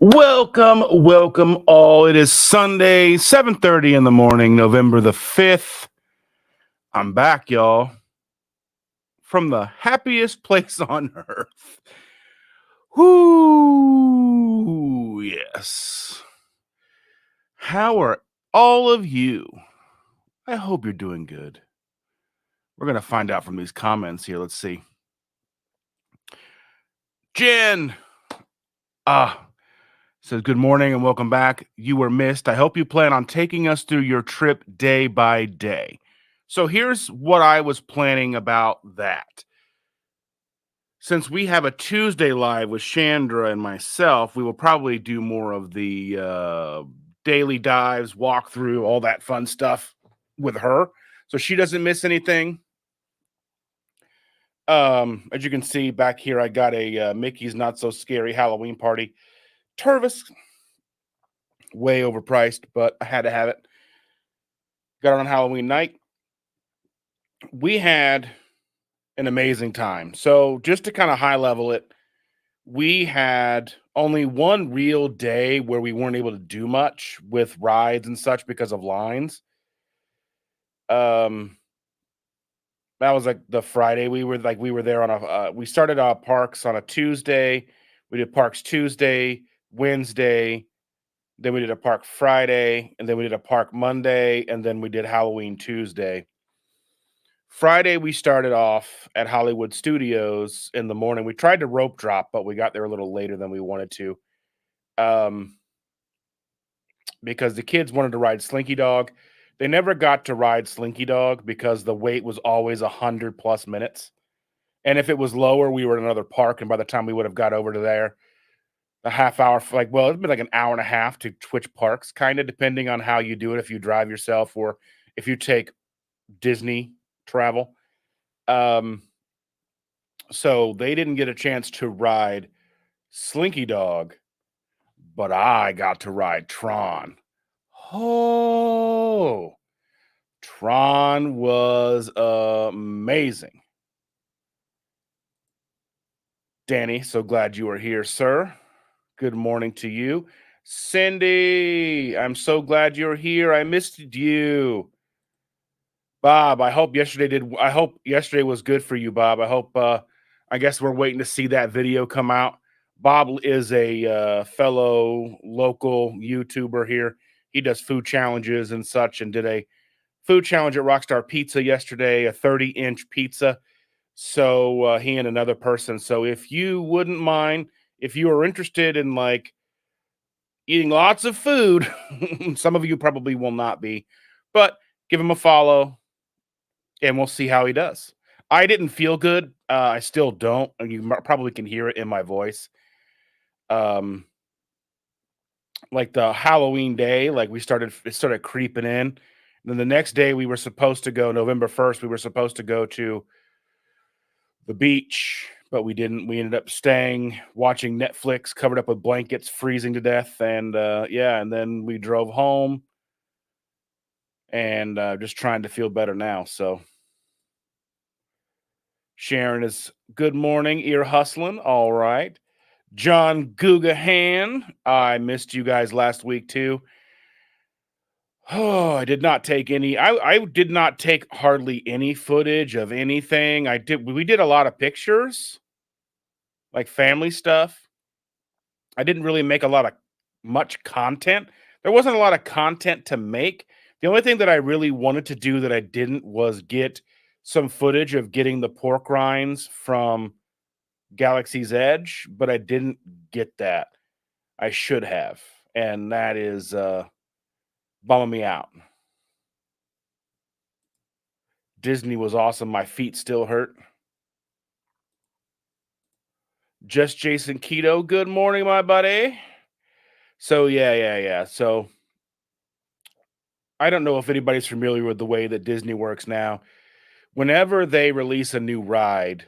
Welcome all. It is Sunday, 7:30 in the morning, November the 5th. I'm back, y'all, from the happiest place on earth. Whoo, yes. How are all of you? I hope you're doing good. We're going to find out from these comments here. Let's see. Jen, says, good morning and welcome back. You were missed. I hope you plan on taking us through your trip day by day. So here's what I was planning about that. Since we have a Tuesday live with Chandra and myself, we will probably do more of the daily dives, walkthrough, all that fun stuff with her. So she doesn't miss anything. As you can see back here, I got a Mickey's Not So Scary Halloween Party. Tervis, way overpriced, but I had to have it. Got it on Halloween night. We had an amazing time. So just to kind of high level it, we had only one real day where we weren't able to do much with rides and such because of lines. That was like the Friday we were there on a we started parks on a Tuesday. We did parks Tuesday, Wednesday, then we did a park Friday, and then we did a park Monday, and then we did Halloween Tuesday. Friday, we started off at Hollywood Studios in the morning. We tried to rope drop, but we got there a little later than we wanted to. Because the kids wanted to ride Slinky Dog. They never got to ride Slinky Dog because the wait was always 100+ minutes. And if it was lower, we were in another park. And by the time we would have got over to there, a half hour, it'd been like an hour and a half to switch parks, kind of depending on how you do it. If you drive yourself or if you take Disney travel. So they didn't get a chance to ride Slinky Dog, but I got to ride Tron. Oh, Tron was amazing. Danny, so glad you are here, sir. Good morning to you. Cindy, I'm so glad you're here. I missed you. Bob, I hope yesterday was good for you, Bob. I guess we're waiting to see that video come out. Bob is a fellow local YouTuber here. He does food challenges and such, and did a food challenge at Rockstar Pizza yesterday, a 30-inch pizza. So he and another person. So if you wouldn't mind, if you are interested in like eating lots of food, some of you probably will not be, but give him a follow and we'll see how he does. I didn't feel good. I still don't. And you probably can hear it in my voice. Like the Halloween day, like it started creeping in. And then the next day we were supposed to go, November 1st, we were supposed to go to the beach, but we didn't. We ended up staying, watching Netflix, covered up with blankets, freezing to death. And and then we drove home and just trying to feel better now. So Sharon is good morning, ear hustling. All right. John Gugahan, I missed you guys last week too. Oh, I did not take any. I did not take hardly any footage of anything. We did a lot of pictures, like family stuff. I didn't really make much content. There wasn't a lot of content to make. The only thing that I really wanted to do that I didn't was get some footage of getting the pork rinds from Galaxy's Edge, but I didn't get that. I should have. And that is bumming me out. Disney was awesome. My feet still hurt. Just Jason Keto. Good morning, my buddy. So yeah. So I don't know if anybody's familiar with the way that Disney works now. Whenever they release a new ride,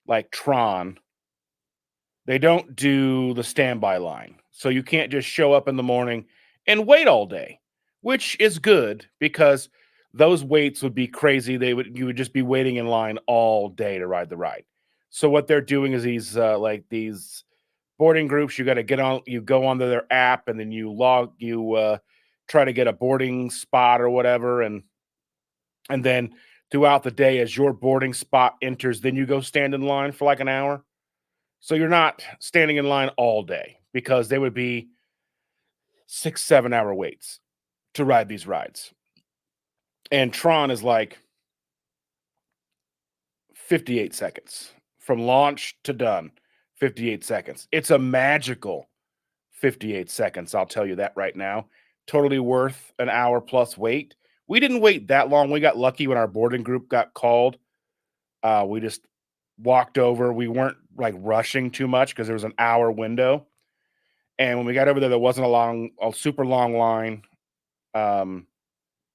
like Tron, they don't do the standby line. So you can't just show up in the morning and wait all day, which is good because those waits would be crazy. You would just be waiting in line all day to ride the ride. So what they're doing is these Boarding groups, you got to get on, you go onto their app and then you try to get a boarding spot or whatever. And then throughout the day, as your boarding spot enters, then you go stand in line for like an hour. So you're not standing in line all day because they would be 6, 7 hour waits to ride these rides. And Tron is like 58 seconds from launch to done. 58 seconds. It's a magical 58 seconds. I'll tell you that right now. Totally worth an hour plus wait. We didn't wait that long. We got lucky when our boarding group got called. We just walked over. We weren't like rushing too much because there was an hour window. And when we got over there, there wasn't a super long line. Um,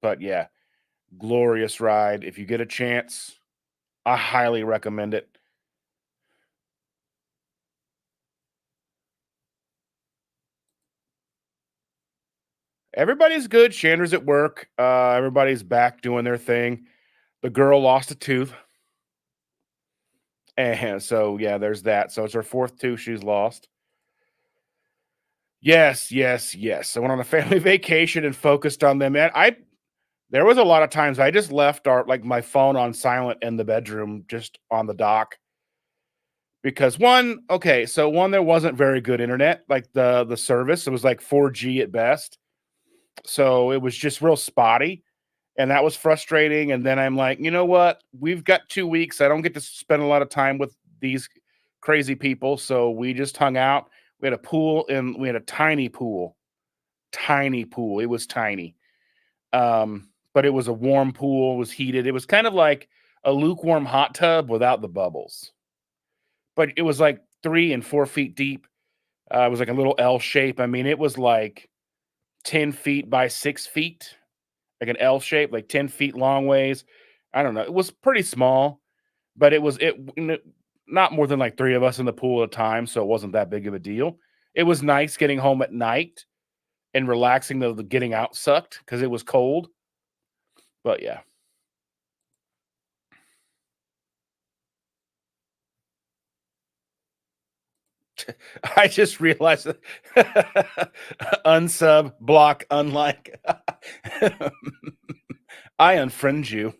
but yeah, glorious ride. If you get a chance, I highly recommend it. Everybody's good. Chandra's at work. Everybody's back doing their thing. The girl lost a tooth. And so, yeah, there's that. So it's her fourth tooth she's lost. Yes, yes, yes. I went on a family vacation and focused on them. And there was a lot of times I just left my phone on silent in the bedroom, just on the dock. Because one, there wasn't very good internet, like the service. It was like 4G at best. So it was just real spotty. And that was frustrating. And then I'm like, you know what? We've got 2 weeks. I don't get to spend a lot of time with these crazy people. So we just hung out. We had a pool and we had a tiny pool. Tiny pool. It was tiny. But it was a warm pool, it was heated. It was kind of like a lukewarm hot tub without the bubbles. But it was like 3 and 4 feet deep. It was like a little L shape. I mean, it was like 10 feet by 6 feet, like an L shape, like 10 feet long ways. I don't know. It was pretty small, but not more than like three of us in the pool at a time. So it wasn't that big of a deal. It was nice getting home at night and relaxing, the getting out sucked because it was cold. But yeah. I just realized unsub, block, unlike. I unfriend you.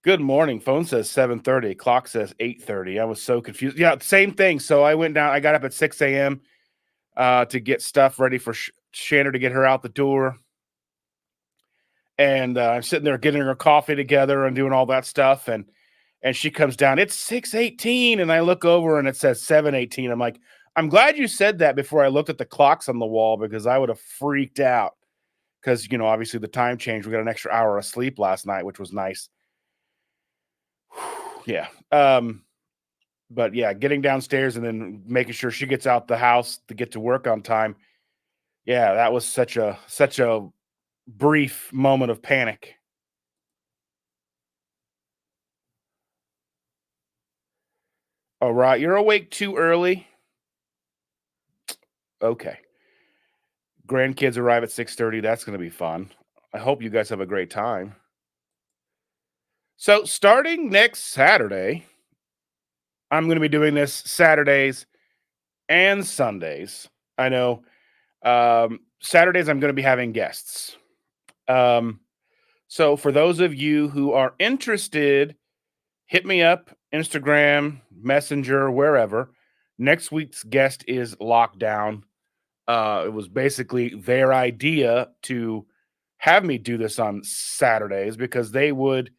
Good morning. Phone says 7:30. Clock says 8:30. I was so confused. Yeah, same thing. So I went down. I got up at 6 a.m. To get stuff ready for Shannon to get her out the door. And I'm sitting there getting her coffee together and doing all that stuff. And she comes down. It's 6:18, and I look over and it says 7:18. I'm like, I'm glad you said that before I looked at the clocks on the wall because I would have freaked out. Because obviously the time change. We got an extra hour of sleep last night, which was nice. Yeah. But yeah, getting downstairs and then making sure she gets out the house to get to work on time. Yeah, that was such a brief moment of panic. All right, you're awake too early. Okay. Grandkids arrive at 6:30. That's going to be fun. I hope you guys have a great time. So, starting next Saturday, I'm going to be doing this Saturdays and Sundays. I know Saturdays I'm going to be having guests. Um, so, for those of you who are interested, hit me up, Instagram, Messenger, wherever. Next week's guest is Lockdown. It was basically their idea to have me do this on Saturdays because they didn't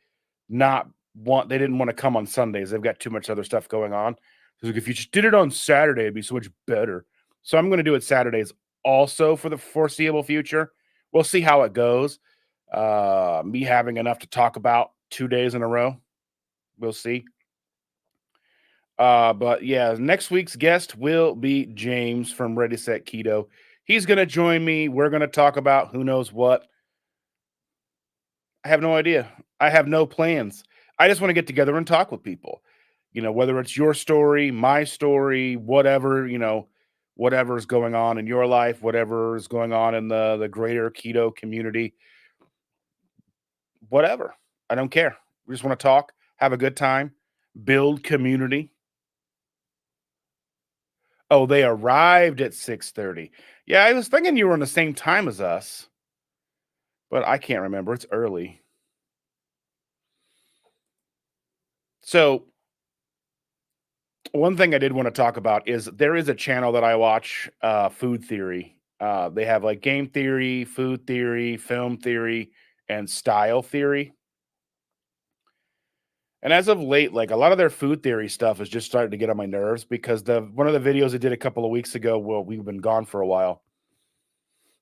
want to come on Sundays. They've got too much other stuff going on. So like, if you just did it on Saturday, it'd be so much better. So I'm going to do it Saturdays also for the foreseeable future. We'll see how it goes. Me having enough to talk about 2 days in a row. We'll see. But yeah, next week's guest will be James from Ready Set Keto. He's going to join me. We're going to talk about who knows what. I have no idea. I have no plans. I just want to get together and talk with people. Whether it's your story, my story, whatever, whatever is going on in your life, whatever is going on in the greater keto community, whatever. I don't care. We just want to talk, have a good time, build community. Oh, they arrived at 6:30. Yeah, I was thinking you were on the same time as us, but I can't remember. It's early. So, one thing I did want to talk about is there is a channel that I watch, Food Theory. They have like game theory, food theory, film theory, and style theory. And as of late, like a lot of their food theory stuff is just starting to get on my nerves because the one of the videos I did a couple of weeks ago, well, we've been gone for a while.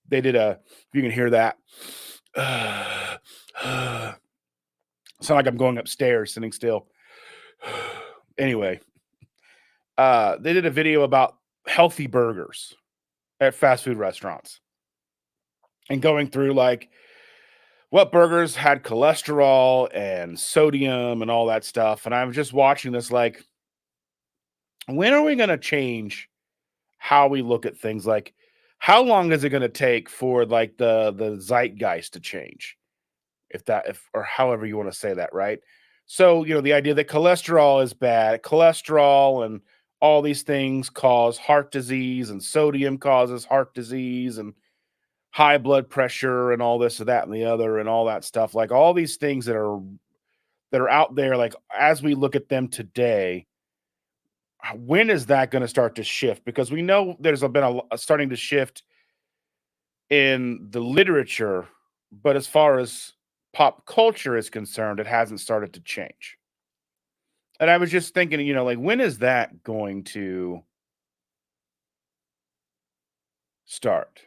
They did a, if you can hear that, sound like I'm going upstairs, sitting still. Anyway, they did a video about healthy burgers at fast food restaurants and going through like what burgers had cholesterol and sodium and all that stuff. And I was just watching this like, when are we going to change how we look at things? Like, how long is it going to take for like the zeitgeist to change? If that, if or however you want to say that, right? So, the idea that cholesterol is bad, cholesterol and all these things cause heart disease, and sodium causes heart disease, and high blood pressure, and all this or that and the other, and all that stuff. Like all these things that are out there, like as we look at them today, when is that going to start to shift? Because we know there's been a starting to shift in the literature, but as far as pop culture is concerned, it hasn't started to change. And I was just thinking, like when is that going to start?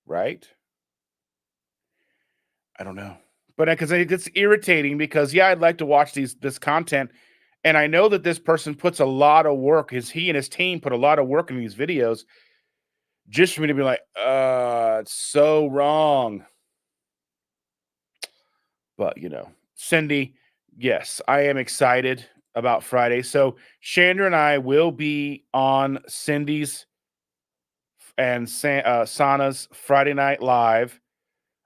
Right? I don't know. But because it gets irritating because yeah, I'd like to watch this content. And I know that this person puts a lot of work, he and his team put a lot of work in these videos just for me to be like, it's so wrong. But, Cindy, yes, I am excited about Friday. So, Chandra and I will be on Cindy's and Sana's Friday Night Live.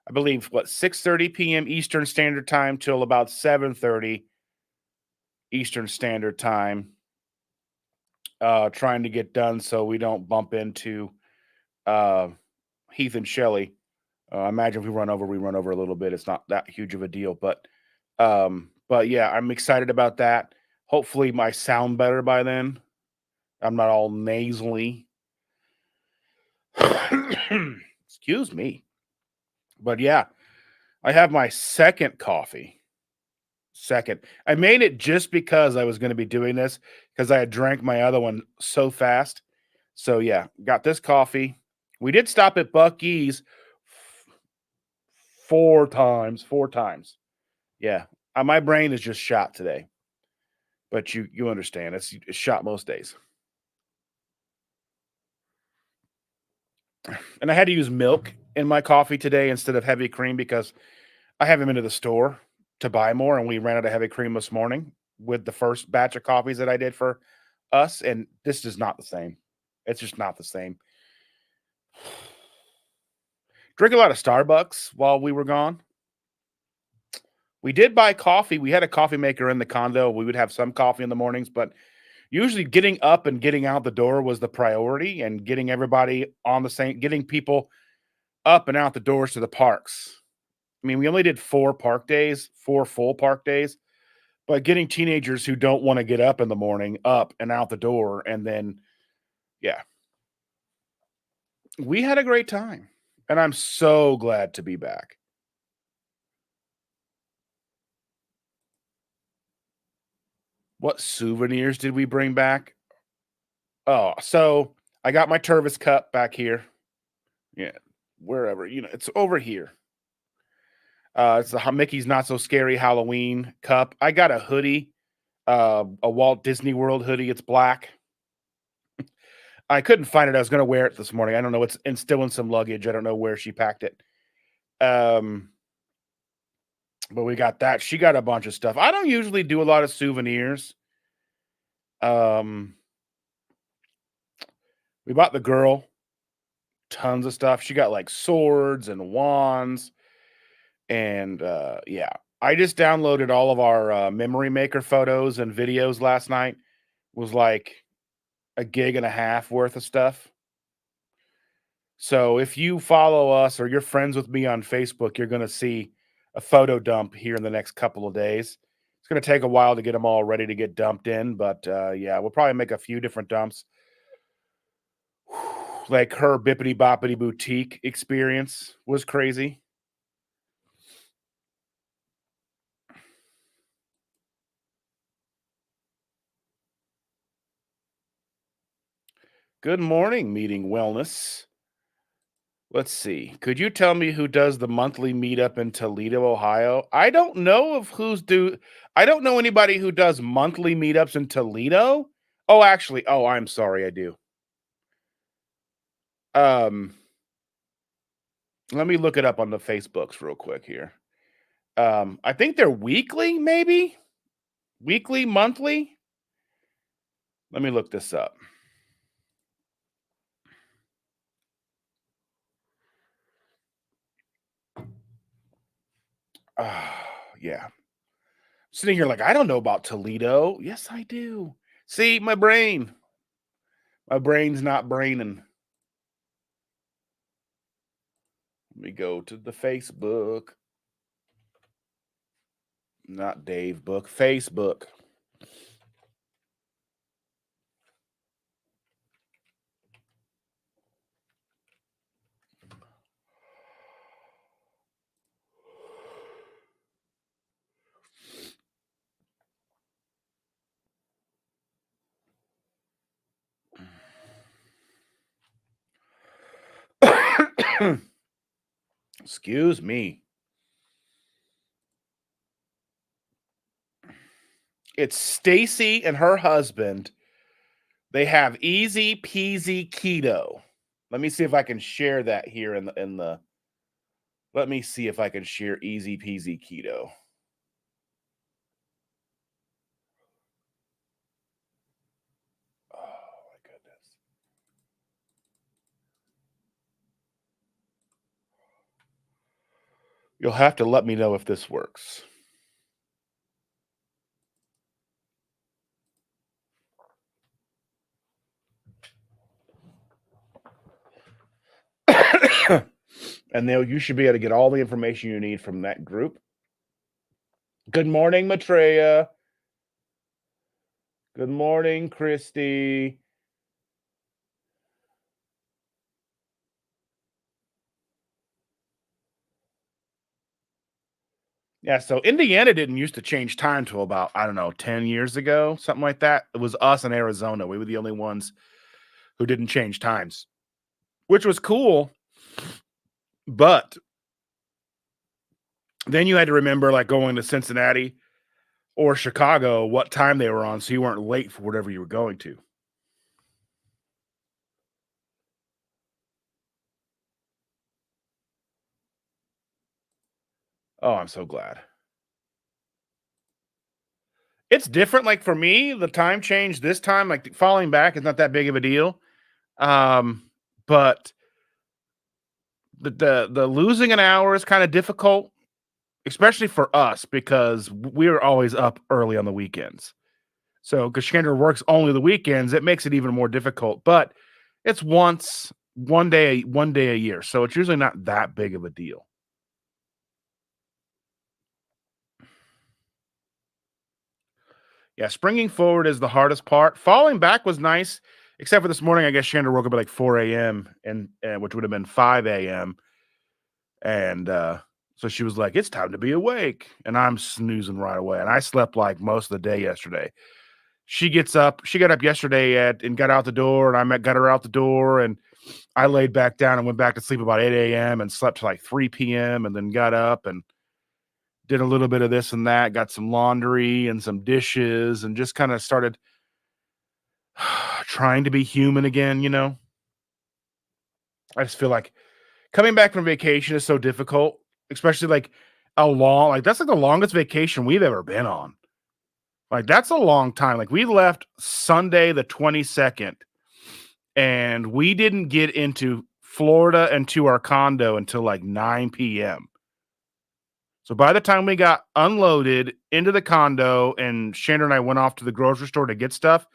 I believe, 6:30 p.m. Eastern Standard Time till about 7:30 Eastern Standard Time, trying to get done so we don't bump into uh, Heath and Shelley. I imagine if we run over a little bit. It's not that huge of a deal, but yeah, I'm excited about that. Hopefully, my sound better by then. I'm not all nasally. Excuse me, but yeah, I have my second coffee. Second, I made it just because I was going to be doing this because I had drank my other one so fast. So yeah, got this coffee. We did stop at Bucky's four times. Four times. Yeah, my brain is just shot today, but you understand it's shot most days. And I had to use milk in my coffee today instead of heavy cream because I haven't been to the store to buy more, and we ran out of heavy cream this morning with the first batch of coffees that I did for us, and this is not the same. It's just not the same. Drink a lot of Starbucks while we were gone. We did buy coffee. We had a coffee maker in the condo. We would have some coffee in the mornings, but usually getting up and getting out the door was the priority, and getting everybody on the same, getting people up and out the doors to the parks. I mean, we only did 4 full park days, but getting teenagers who don't want to get up in the morning up and out the door, and then yeah, we had a great time. And I'm so glad to be back. What souvenirs did we bring back? Oh, so I got my Tervis cup back here. Yeah, wherever, it's over here. It's the Mickey's Not So Scary Halloween cup. I got a hoodie, a Walt Disney World hoodie. It's black. I couldn't find it. I was going to wear it this morning. I don't know. It's still in some luggage. I don't know where she packed it. Um, but we got that. She got a bunch of stuff. I don't usually do a lot of souvenirs. Um, we bought the girl tons of stuff. She got like swords and wands, and yeah. I just downloaded all of our memory maker photos and videos last night. Was like a gig and a half worth of stuff. So if you follow us or you're friends with me on Facebook, you're going to see a photo dump here in the next couple of days. It's going to take a while to get them all ready to get dumped in, but yeah, we'll probably make a few different dumps. Like her Bippity Boppity Boutique experience was crazy. Good morning, Meeting Wellness. Let's see. Could you tell me who does the monthly meetup in Toledo, Ohio? I don't know anybody who does monthly meetups in Toledo. Oh, actually, I'm sorry, I do. Um, Let me look it up on the Facebooks real quick here. I think they're weekly, maybe? Weekly, monthly? Let me look this up. Yeah. Sitting here like, I don't know about Toledo. Yes, I do. See, my brain. My brain's not braining. Let me go to the Facebook. Not Dave Book, Facebook. Excuse me. It's Stacy and her husband. They have Easy Peasy Keto. Let me see if I can share that here in the. Let me see if I can share Easy Peasy Keto. Oh my goodness. You'll have to let me know if this works. And you should be able to get all the information you need from that group. Good morning, Maitreya. Good morning, Christy. Yeah, so Indiana didn't used to change time till about, I don't know, 10 years ago, something like that. It was us in Arizona. We were the only ones who didn't change times, which was cool. But then you had to remember, like, going to Cincinnati or Chicago, what time they were on, so you weren't late for whatever you were going to. Oh, I'm so glad. It's different. Like for me, the time change this time, like falling back is not that big of a deal. But the losing an hour is kind of difficult, especially for us because we're always up early on the weekends. So because Chandler works only the weekends, it makes it even more difficult. But it's one day a year, so it's usually not that big of a deal. Yeah, springing forward is the hardest part. Falling back was nice, except for this morning. I guess Chandler woke up at like 4 a.m. and which would have been 5 a.m. And so she was like, "It's time to be awake," and I'm snoozing right away. And I slept like most of the day yesterday. She gets up. She got up yesterday and got out the door, and got her out the door, and I laid back down and went back to sleep about 8 a.m. and slept till like 3 p.m. and then got up and did a little bit of this and that, got some laundry and some dishes, and just kind of started trying to be human again. I just feel like coming back from vacation is so difficult, especially like that's like the longest vacation we've ever been on. Like that's a long time. Like we left Sunday the 22nd and we didn't get into Florida and to our condo until like 9 p.m. So by the time we got unloaded into the condo and Chandler and I went off to the grocery store to get stuff,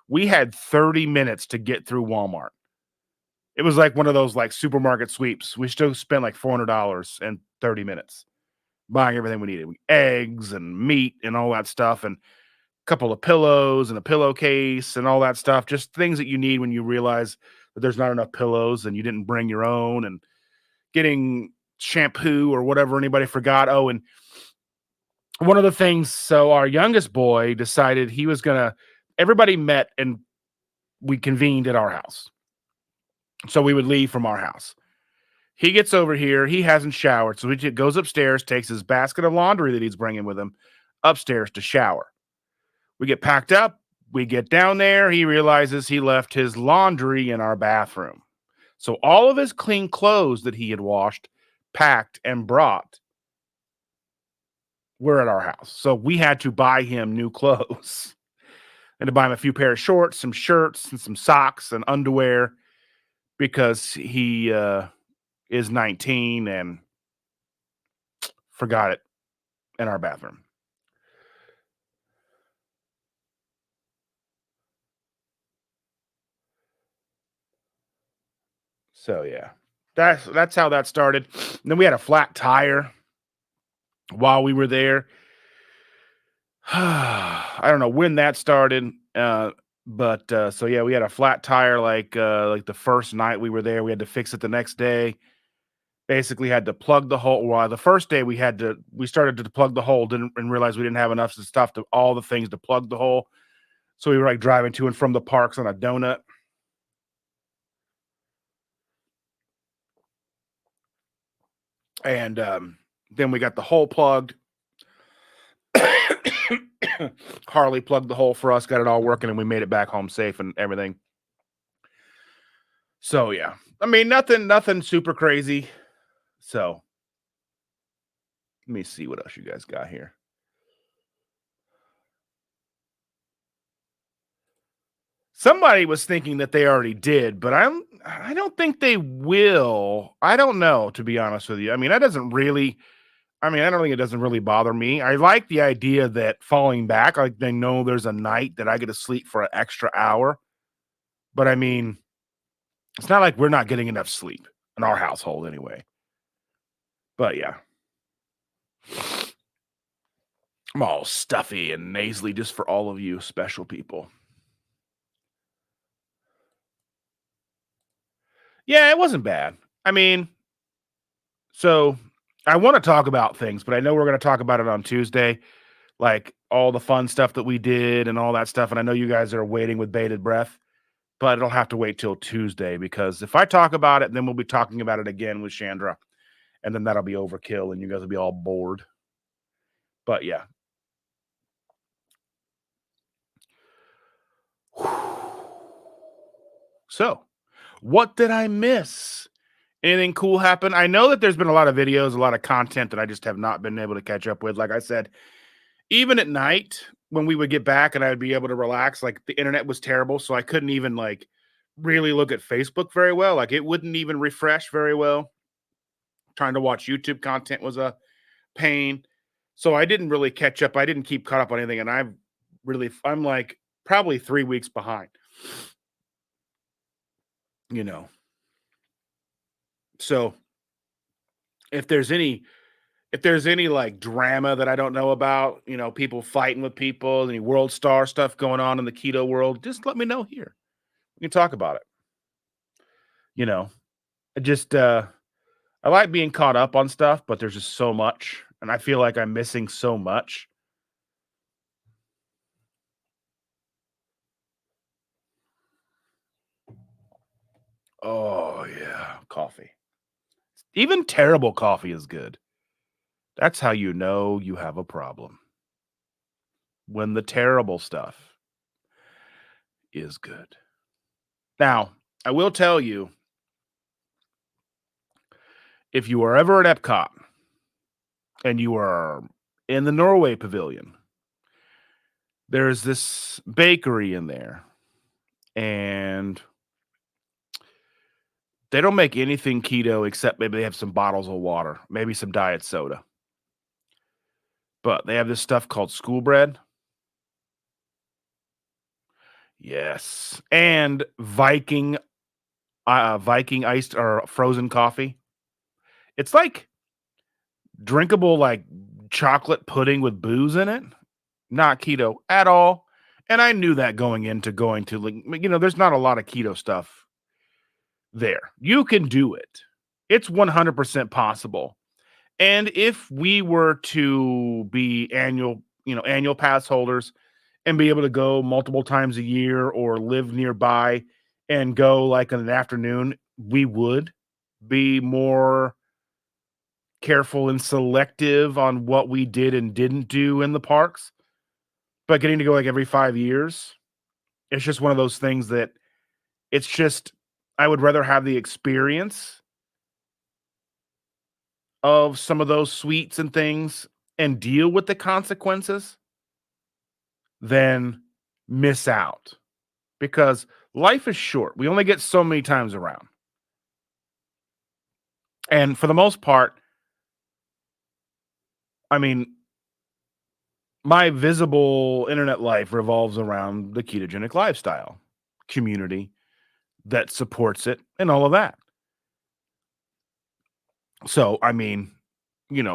We had 30 minutes to get through Walmart. It was like one of those like supermarket sweeps. We still spent like $400 in 30 minutes buying everything we needed, eggs and meat and all that stuff, and a couple of pillows and a pillowcase and all that stuff. Just things that you need when you realize that there's not enough pillows and you didn't bring your own, and getting shampoo or whatever anybody forgot. Oh, and one of the things, so our youngest boy decided he was gonna, everybody met and we convened at our house. So we would leave from our house. He gets over here. He hasn't showered. So he goes upstairs, takes his basket of laundry that he's bringing with him upstairs to shower. We get packed up. We get down there. He realizes he left his laundry in our bathroom. So all of his clean clothes that he had washed, packed, and brought were at our house. So we had to buy him new clothes and to buy him a few pair of shorts, some shirts, and some socks and underwear because he is 19 and forgot it in our bathroom. So yeah, that's how that started. And then we had a flat tire while we were there. I don't know when that started, but so yeah, we had a flat tire like the first night we were there. We had to fix it the next day. Basically, had to plug the hole. Well, the first day we started to plug the hole, didn't and realize we didn't have enough stuff to all the things to plug the hole. So we were like driving to and from the parks on a donut. And then we got the hole plugged. Harley plugged the hole for us, got it all working, and we made it back home safe and everything. So yeah, I mean nothing super crazy. So let me see what else you guys got here. Somebody was thinking that they already did, but I don't think they will. I don't know, to be honest with you. I mean, that doesn't really. I mean, I don't think it doesn't really bother me. I like the idea that falling back, like they know there's a night that I get to sleep for an extra hour. But I mean, it's not like we're not getting enough sleep in our household anyway. But yeah, I'm all stuffy and nasally just for all of you special people. Yeah, it wasn't bad. I mean, so I want to talk about things, but I know we're going to talk about it on Tuesday, like all the fun stuff that we did and all that stuff. And I know you guys are waiting with bated breath, but it'll have to wait till Tuesday because if I talk about it, then we'll be talking about it again with Chandra, and then that'll be overkill and you guys will be all bored. But yeah. So, what did I miss? Anything cool happen? I know that there's been a lot of videos, a lot of content that I just have not been able to catch up with. Like I said, even at night when we would get back and I'd be able to relax, like the internet was terrible, so I couldn't even like really look at Facebook very well. Like it wouldn't even refresh very well. Trying to watch YouTube content was a pain. So I didn't really catch up. I didn't keep caught up on anything, and I'm like probably 3 weeks behind. You know. So if there's any like drama that I don't know about, people fighting with people, any world star stuff going on in the keto world, just let me know here. We can talk about it. You know, I just I like being caught up on stuff, but there's just so much, and I feel like I'm missing so much. Oh yeah, coffee. Even terrible coffee is good. That's how you know you have a problem. When the terrible stuff is good. Now, I will tell you, if you are ever at Epcot and you are in the Norway Pavilion, there's this bakery in there, and they don't make anything keto except maybe they have some bottles of water, maybe some diet soda. But they have this stuff called school bread. Yes. And Viking iced or frozen coffee. It's like drinkable like chocolate pudding with booze in it. Not keto at all. And I knew that going to like there's not a lot of keto stuff there. You can do it. It's 100% possible. And if we were to be annual pass holders and be able to go multiple times a year or live nearby and go like in an afternoon, we would be more careful and selective on what we did and didn't do in the parks. But getting to go like every 5 years, it's just one of those things that it's just, I would rather have the experience of some of those sweets and things and deal with the consequences than miss out because life is short. We only get so many times around. And for the most part, I mean, my visible internet life revolves around the ketogenic lifestyle community that supports it and all of that. So, I mean,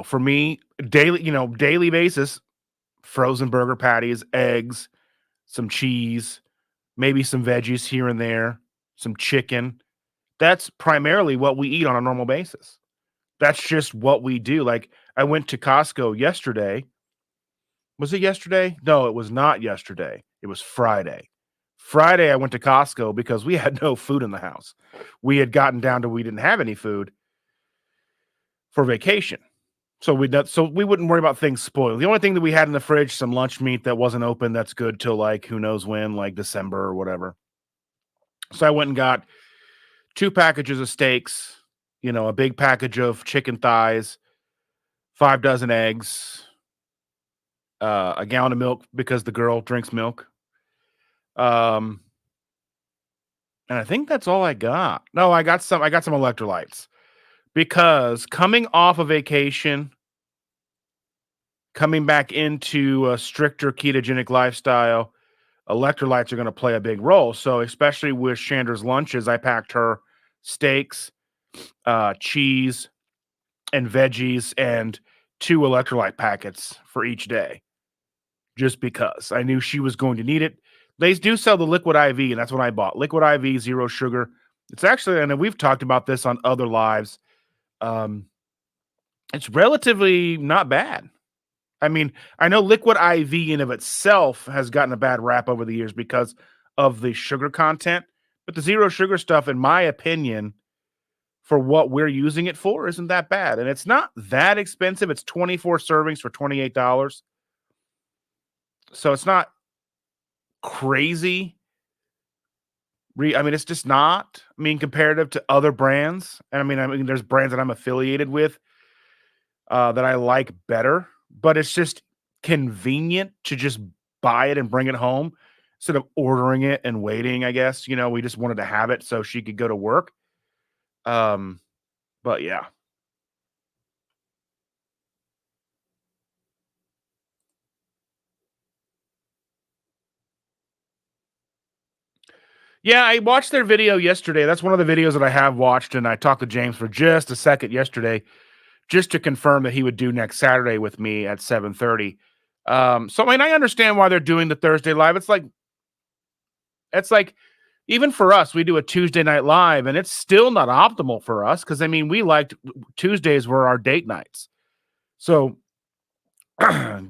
for me, daily basis, frozen burger patties, eggs, some cheese, maybe some veggies here and there, some chicken. That's primarily what we eat on a normal basis. That's just what we do. Like I went to Costco yesterday. Was it yesterday? No, it was not yesterday. It was Friday. Friday, I went to Costco because we had no food in the house. We had gotten down to we didn't have any food for vacation. So we wouldn't worry about things spoiling. The only thing that we had in the fridge, some lunch meat that wasn't open, that's good till like who knows when, like December or whatever. So I went and got 2 packages of steaks, a big package of chicken thighs, 5 dozen eggs, a gallon of milk because the girl drinks milk. Um, and I think that's all I got. No, I got some electrolytes because coming off a vacation, coming back into a stricter ketogenic lifestyle, electrolytes are going to play a big role. So, especially with Chandra's lunches, I packed her steaks, cheese, and veggies, and 2 electrolyte packets for each day, just because I knew she was going to need it. They do sell the liquid IV, and that's what I bought. Liquid IV, zero sugar. It's actually, and we've talked about this on other lives. Um, it's relatively not bad. I mean, I know liquid IV in of itself has gotten a bad rap over the years because of the sugar content, but the zero sugar stuff, in my opinion, for what we're using it for, isn't that bad. And it's not that expensive. It's 24 servings for $28. So it's not crazy. I mean, it's just not. I mean, comparative to other brands. And I mean, there's brands that I'm affiliated with that I like better, but it's just convenient to just buy it and bring it home instead of ordering it and waiting. I guess we just wanted to have it so she could go to work. Um, but yeah, yeah. I watched their video yesterday. That's one of the videos that I have watched, and I talked to James for just a second yesterday, just to confirm that he would do next Saturday with me at 7:30. So I mean, I understand why they're doing the Thursday live. It's like even for us, we do a Tuesday night live, and it's still not optimal for us because I mean, we liked Tuesdays were our date nights. So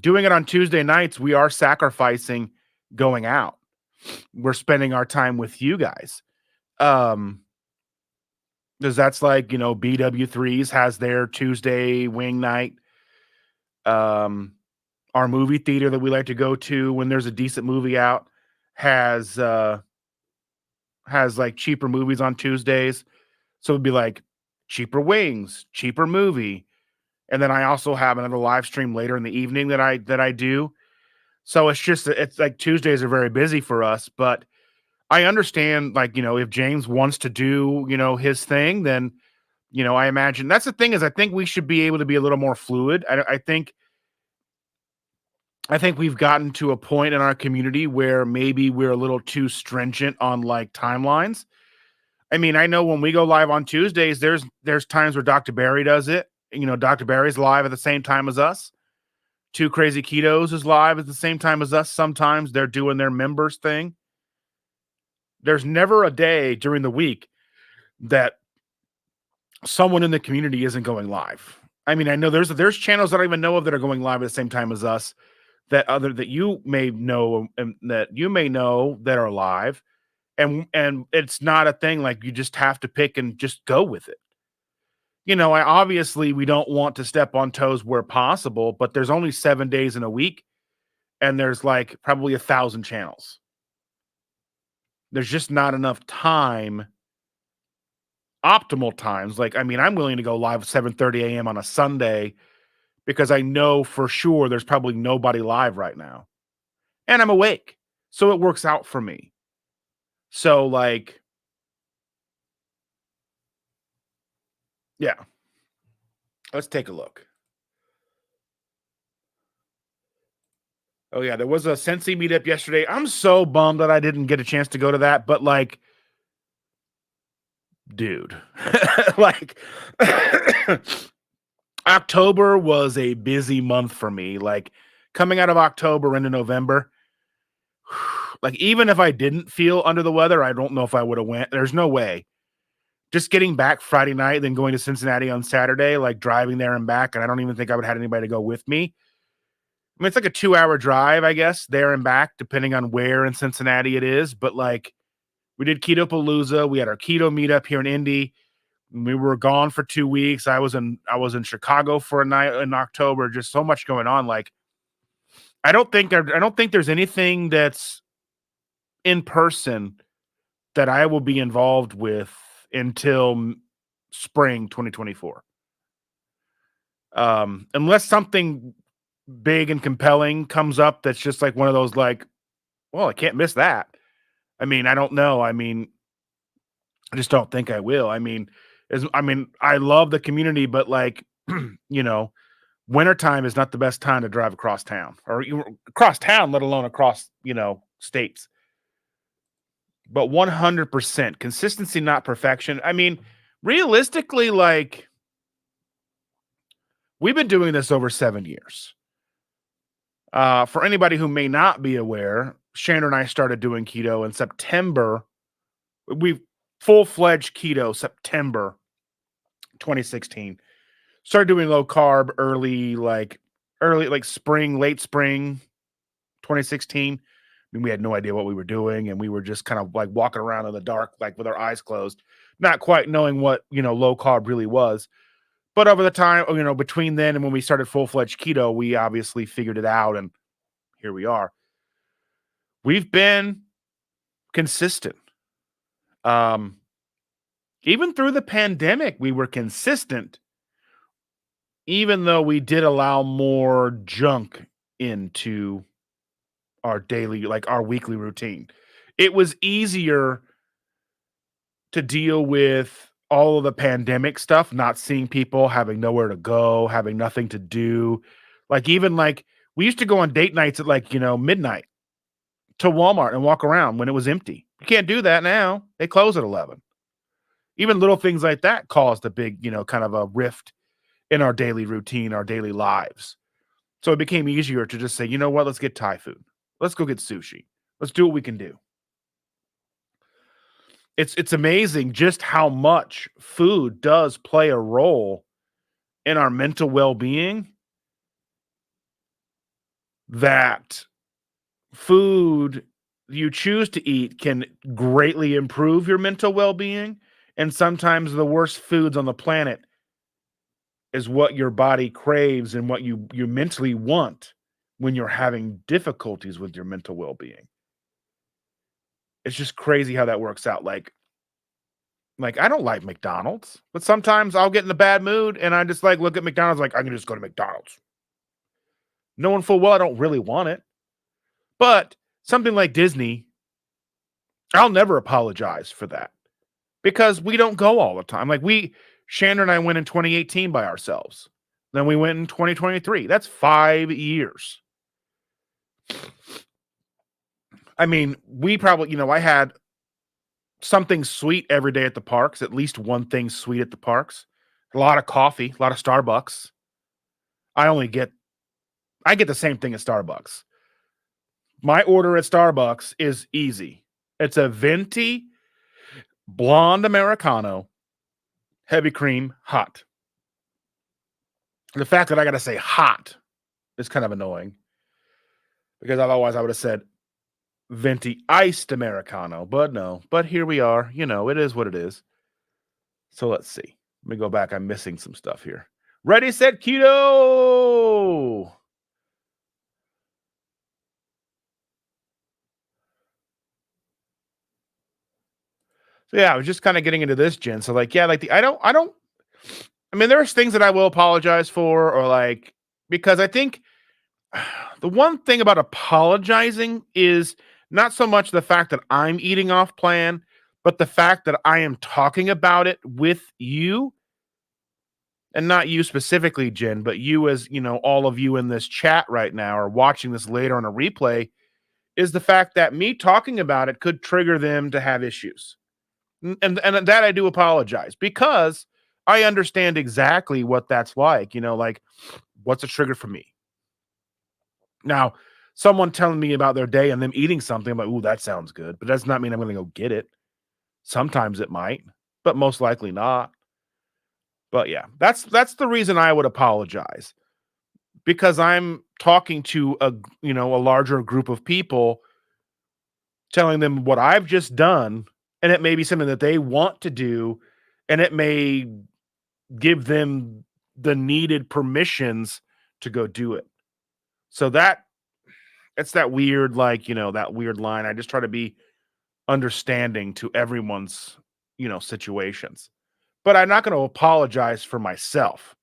doing it on Tuesday nights, we are sacrificing going out. We're spending our time with you guys. Um, because that's like, BW3s has their Tuesday wing night. Um, our movie theater that we like to go to when there's a decent movie out has like cheaper movies on Tuesdays. So it'd be like cheaper wings, cheaper movie. And then I also have another live stream later in the evening that I do. So it's like Tuesdays are very busy for us, but I understand like, if James wants to do, his thing, then I imagine that's the thing is I think we should be able to be a little more fluid. I think I think we've gotten to a point in our community where maybe we're a little too stringent on like timelines. I mean, I know when we go live on Tuesdays, there's times where Dr. Barry does it. You know, Dr. Barry's live at the same time as us. Two Crazy Ketos is live at the same time as us. Sometimes they're doing their members thing. There's never a day during the week that someone in the community isn't going live. I mean, I know there's channels that I don't even know of that are going live at the same time as us that you may know and that you may know that are live. And it's not a thing like you just have to pick and just go with it. You know, I obviously we don't want to step on toes where possible, but there's only 7 days in a week and there's like probably 1,000 channels. There's just not enough time, optimal times. Like, I mean, I'm willing to go live 7:30 a.m. on a Sunday because I know for sure there's probably nobody live right now. And I'm awake. So it works out for me. So like, yeah, let's take a look. Oh yeah, there was a Sensi meetup yesterday. I'm so bummed that I didn't get a chance to go to that, but like, dude, like October was a busy month for me. Like coming out of October into November, like even if I didn't feel under the weather, I don't know if I would have went. There's no way. Just getting back Friday night, then going to Cincinnati on Saturday, like driving there and back, and I don't even think I would have had anybody to go with me. I mean, it's like a 2-hour drive, I guess, there and back, depending on where in Cincinnati it is. But like, we did Keto Palooza. We had our keto meetup here in Indy. We were gone for 2 weeks. I was in Chicago for a night in October. Just so much going on. Like, I don't think there's anything that's in person that I will be involved with until spring 2024. Unless something big and compelling comes up that's just like one of those like, well, I can't miss that. I mean, I don't know. I mean, I just don't think I will. I love the community, but like, you know, wintertime is not the best time to drive across town or across town, let alone across, states. But 100% consistency, not perfection. I mean, realistically, like, we've been doing this over 7 years. For anybody who may not be aware, Shannon and I started doing keto in September. We full-fledged keto September 2016. Started doing low carb early like spring, late spring 2016. I mean, we had no idea what we were doing, and we were just kind of like walking around in the dark, like with our eyes closed, not quite knowing what, low carb really was. But over the time, between then and when we started full-fledged keto, we obviously figured it out, and here we are. We've been consistent. Even through the pandemic, we were consistent, even though we did allow more junk into our daily, like our weekly routine. It was easier to deal with all of the pandemic stuff, not seeing people, having nowhere to go, having nothing to do. Like, even like, we used to go on date nights at like, midnight to Walmart and walk around when it was empty. You can't do that now. They close at 11. Even little things like that caused a big, kind of a rift in our daily routine, our daily lives. So it became easier to just say, you know what, let's get Thai food. Let's go get sushi. Let's do what we can do. It's amazing just how much food does play a role in our mental well-being, that food you choose to eat can greatly improve your mental well-being. And sometimes the worst foods on the planet is what your body craves and what you mentally want when you're having difficulties with your mental well-being. It's just crazy how that works out. Like I don't like McDonald's, but sometimes I'll get in a bad mood and I just like look at McDonald's like I can just go to McDonald's. Knowing full well I don't really want it. But something like Disney, I'll never apologize for that because we don't go all the time. Like Shannon and I went in 2018 by ourselves. Then we went in 2023. That's 5 years. I mean, we probably, I had something sweet every day at the parks, at least one thing sweet at the parks. A lot of coffee, a lot of Starbucks. I only get I get the same thing at Starbucks. My order at Starbucks is easy. It's a venti blonde Americano, heavy cream, hot. The fact that I got to say hot is kind of annoying because otherwise I would have said venti iced Americano, but no. But here we are. It is what it is. So let's see. Let me go back. I'm missing some stuff here. Ready, set, keto. So yeah, I was just kind of getting into this, Jen. So like, yeah, like I mean, there's things that I will apologize for, or like, because I think the one thing about apologizing is not so much the fact that I'm eating off plan, but the fact that I am talking about it with you, and not you specifically, Jen, but you as, all of you in this chat right now or watching this later on a replay, is the fact that me talking about it could trigger them to have issues. And that I do apologize because I understand exactly what that's like, like what's a trigger for me. Now, someone telling me about their day and them eating something, I'm like, ooh, that sounds good. But that does not mean I'm going to go get it. Sometimes it might, but most likely not. But yeah, that's the reason I would apologize, because I'm talking to a larger group of people, telling them what I've just done, and it may be something that they want to do, and it may give them the needed permissions to go do it. So it's that weird, like, that weird line. I just try to be understanding to everyone's, situations. But I'm not going to apologize for myself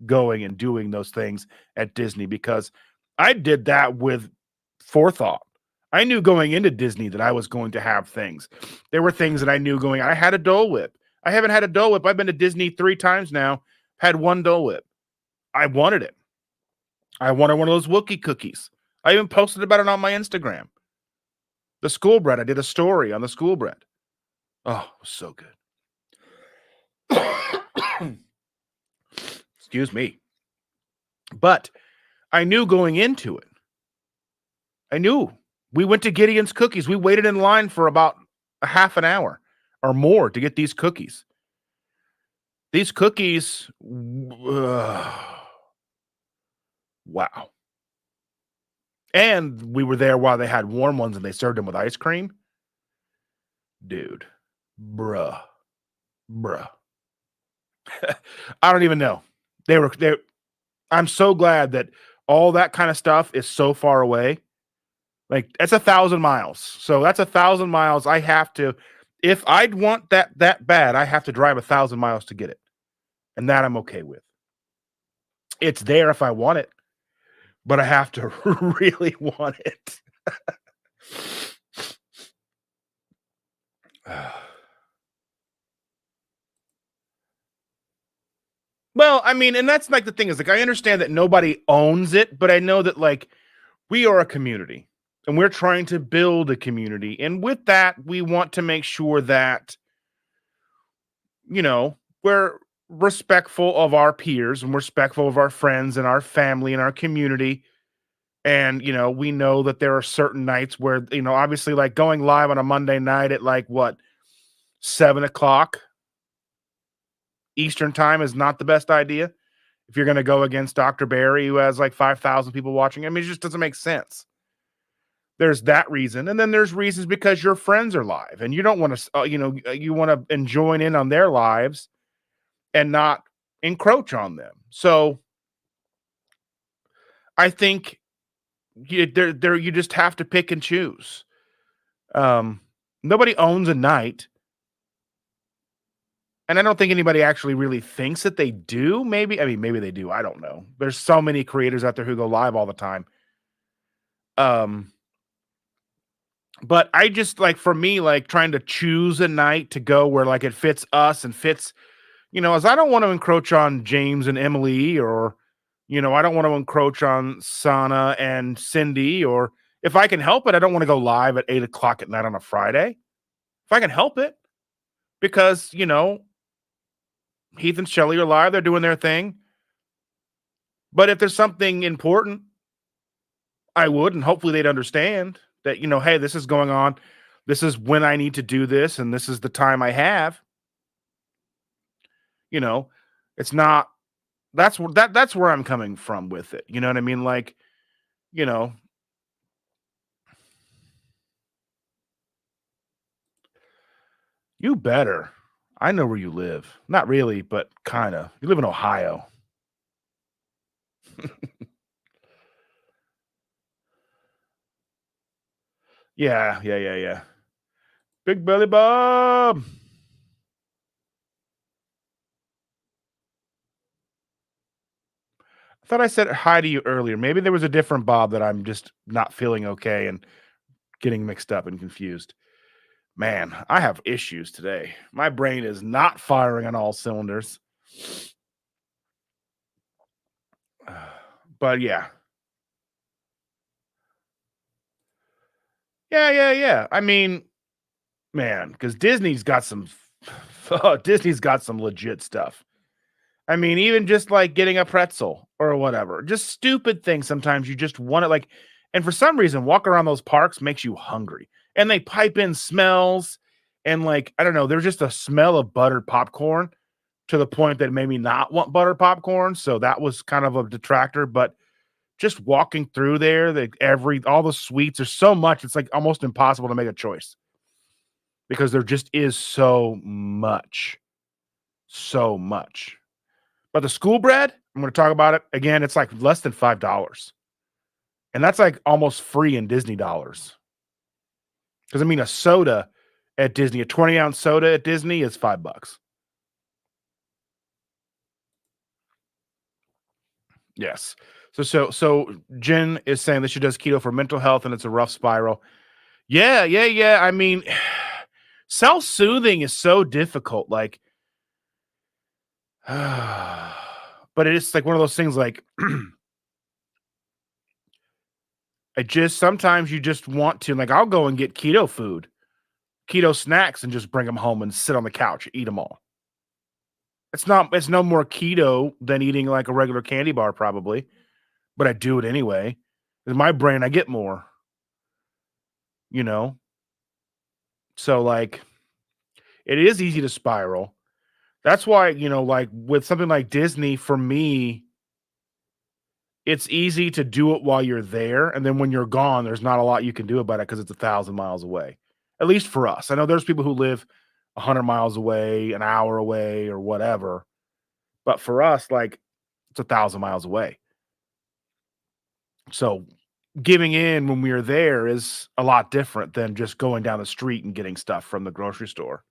going and doing those things at Disney, because I did that with forethought. I knew going into Disney that I was going to have things. There were things that I knew going. I had a Dole Whip. I haven't had a Dole Whip. I've been to Disney 3 times now. Had one Dole Whip. I wanted it. I wanted one of those Wookiee cookies. I even posted about it on my Instagram. The school bread. I did a story on the school bread. Oh, it was so good. Excuse me. But I knew going into it. I knew. We went to Gideon's Cookies. We waited in line for about a half an hour or more to get these cookies. These cookies, wow. And we were there while they had warm ones and they served them with ice cream. Dude, bruh. I don't even know. I'm so glad that all that kind of stuff is so far away. Like, that's 1,000 miles. So that's 1,000 miles. I have to, if I'd want that bad, I have to drive 1,000 miles to get it. And that I'm okay with. It's there if I want it, but I have to really want it. Well, I mean, and that's like the thing is, like, I understand that nobody owns it, but I know that, like, we are a community and we're trying to build a community. And with that, we want to make sure that, we're respectful of our peers and respectful of our friends and our family and our community. And, we know that there are certain nights where, obviously, like going live on a Monday night at like what, 7 o'clock Eastern time is not the best idea. If you're going to go against Dr. Barry, who has like 5,000 people watching, I mean, it just doesn't make sense. There's that reason. And then there's reasons because your friends are live and you don't want to, you want to join in on their lives and not encroach on them. So I think you just have to pick and choose. Nobody owns a night. And I don't think anybody actually really thinks that they do. Maybe they do. I don't know. There's so many creators out there who go live all the time. But I just, like, for me, like, trying to choose a night to go where, like, it fits us and fits, as I don't want to encroach on James and Emily, or, I don't want to encroach on Sana and Cindy, or If I can help it, I don't want to go live at 8 o'clock at night on a Friday. If I can help it, because, Heath and Shelly are live, they're doing their thing. But if there's something important, I would, and hopefully they'd understand that, hey, this is going on. This is when I need to do this, and this is the time I have. It's not that's where I'm coming from with it. You know what I mean? Like, you know, you better. I know where you live. Not really, but kind of. You live in Ohio. Yeah, yeah, yeah, yeah. Big Belly Bob. I thought I said hi to you earlier. Maybe there was a different Bob that I'm just not feeling okay and getting mixed up and confused. Man, I have issues today. My brain is not firing on all cylinders. But yeah. Yeah, yeah, yeah. I mean, man, because Disney's got some legit stuff. I mean, even just like getting a pretzel or whatever, just stupid things. Sometimes you just want it, and for some reason, walking around those parks makes you hungry. And they pipe in smells, and I don't know, there's just a smell of buttered popcorn to the point that made me not want buttered popcorn. So that was kind of a detractor. But just walking through there, all the sweets, there's so much, it's like almost impossible to make a choice because there just is so much. So much. But the school bread, I'm going to talk about it again. It's like less than $5, and that's like almost free in Disney dollars. Because I mean, a soda at Disney, a 20-ounce soda at Disney is $5. Yes. So Jen is saying that she does keto for mental health, and it's a rough spiral. Yeah, yeah, yeah. I mean, self-soothing is so difficult. But it is like one of those things. Sometimes you just want to, I'll go and get keto food, keto snacks, and just bring them home and sit on the couch, eat them all. It's no more keto than eating like a regular candy bar, probably, but I do it anyway. In my brain, I get more, you know? So, it is easy to spiral. That's why, with something like Disney, for me, it's easy to do it while you're there, and then when you're gone, there's not a lot you can do about it because it's 1,000 miles away. At least for us. I know there's people who live 100 miles away, an hour away, or whatever, but for us, it's 1,000 miles away. So, giving in when we are there is a lot different than just going down the street and getting stuff from the grocery store.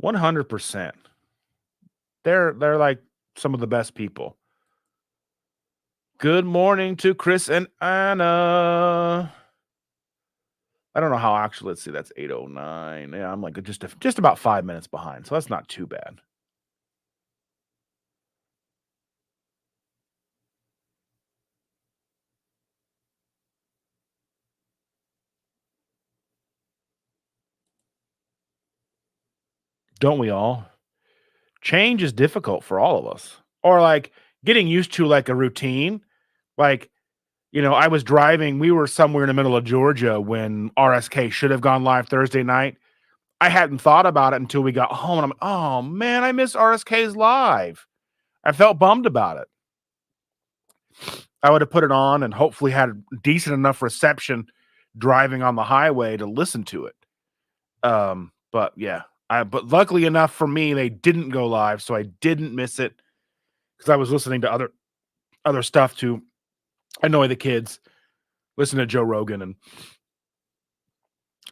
100%. They're like some of the best people. Good morning to Chris and Anna. I don't know how actually, let's see, that's 8:09. Yeah, I'm just about 5 minutes behind, so that's not too bad. Don't we all? Change is difficult for all of us. Or getting used to a routine. Like, I was driving, we were somewhere in the middle of Georgia when RSK should have gone live Thursday night. I hadn't thought about it until we got home, and I'm like, "Oh, man, I miss RSK's live." I felt bummed about it. I would have put it on and hopefully had a decent enough reception driving on the highway to listen to it. But yeah, but luckily enough for me, they didn't go live, so I didn't miss it because I was listening to other stuff to annoy the kids, listen to Joe Rogan,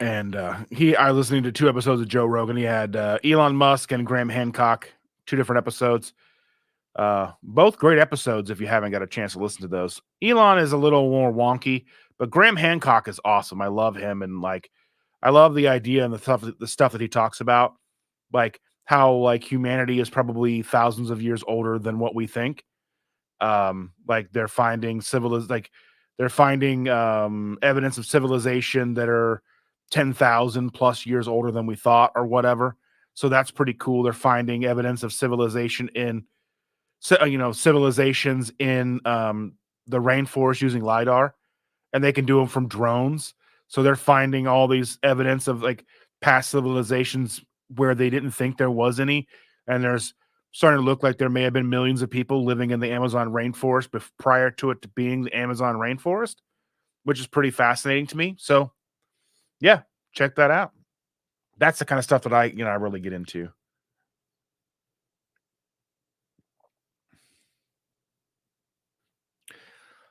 and I was listening to 2 episodes of Joe Rogan. He had Elon Musk and Graham Hancock, 2 different episodes. Both great episodes if you haven't got a chance to listen to those. Elon is a little more wonky, but Graham Hancock is awesome. I love him, and I love the idea and the stuff that he talks about, like how like humanity is probably thousands of years older than what we think. Like they're finding evidence of civilization that are 10,000 plus years older than we thought or whatever. So that's pretty cool. They're finding evidence of civilization in civilizations in the rainforest using lidar, and they can do them from drones. So they're finding all these evidence of like past civilizations where they didn't think there was any, and there's starting to look like there may have been millions of people living in the Amazon rainforest prior to it to being the Amazon rainforest, which is pretty fascinating to me. So yeah, check that out. That's the kind of stuff that I really get into.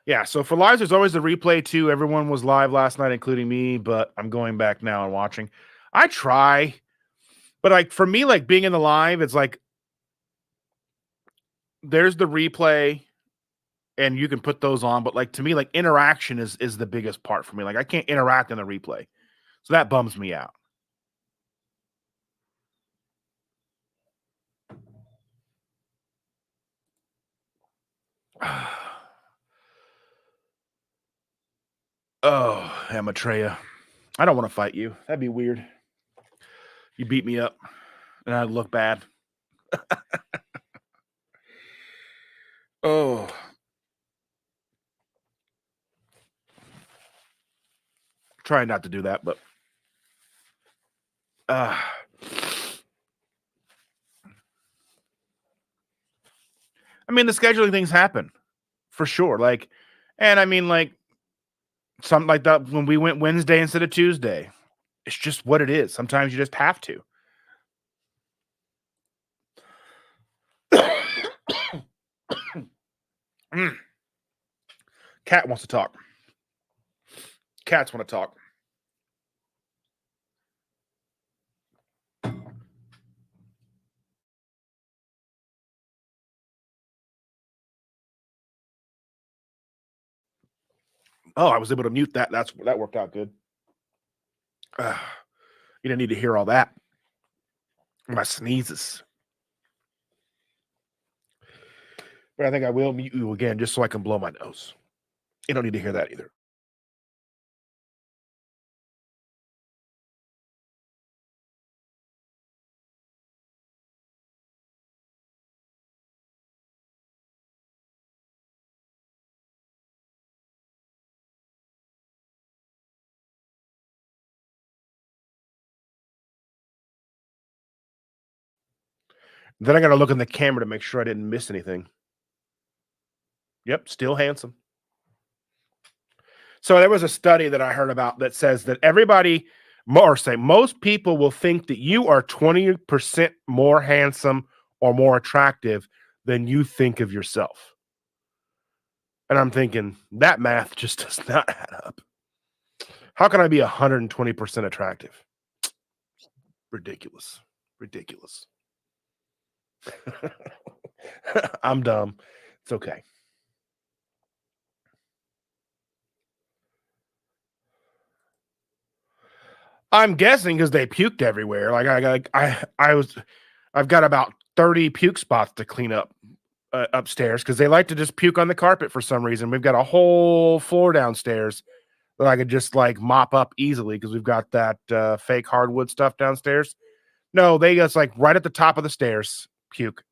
Yeah, so for lives, there's always the replay too. Everyone was live last night, including me, but I'm going back now and watching. I try, but like for me, like being in the live, it's like there's the replay and you can put those on, but like to me, like interaction is the biggest part for me. Like I can't interact in the replay. So that bums me out. Oh, Amatreya. I don't want to fight you. That'd be weird. You beat me up and I'd look bad. Oh, try not to do that, but uh I mean the scheduling things happen for sure. Like, and I mean like something like that when we went Wednesday instead of Tuesday. It's just what it is. Sometimes you just have to. Mm. Cat wants to talk. Cats want to talk. Oh, I was able to mute that. That worked out good. Uh, you didn't need to hear all that. My sneezes. But I think I will mute you again just so I can blow my nose. You don't need to hear that either. Then I got to look in the camera to make sure I didn't miss anything. Yep, still handsome. So there was a study that I heard about that says that most people will think that you are 20% more handsome or more attractive than you think of yourself. And I'm thinking that math just does not add up. How can I be 120% attractive? Ridiculous. Ridiculous. I'm dumb. It's okay. I'm guessing because they puked everywhere. Like I've got about 30 puke spots to clean up upstairs because they like to just puke on the carpet for some reason. We've got a whole floor downstairs that I could just like mop up easily because we've got that fake hardwood stuff downstairs. No, they just like right at the top of the stairs puke.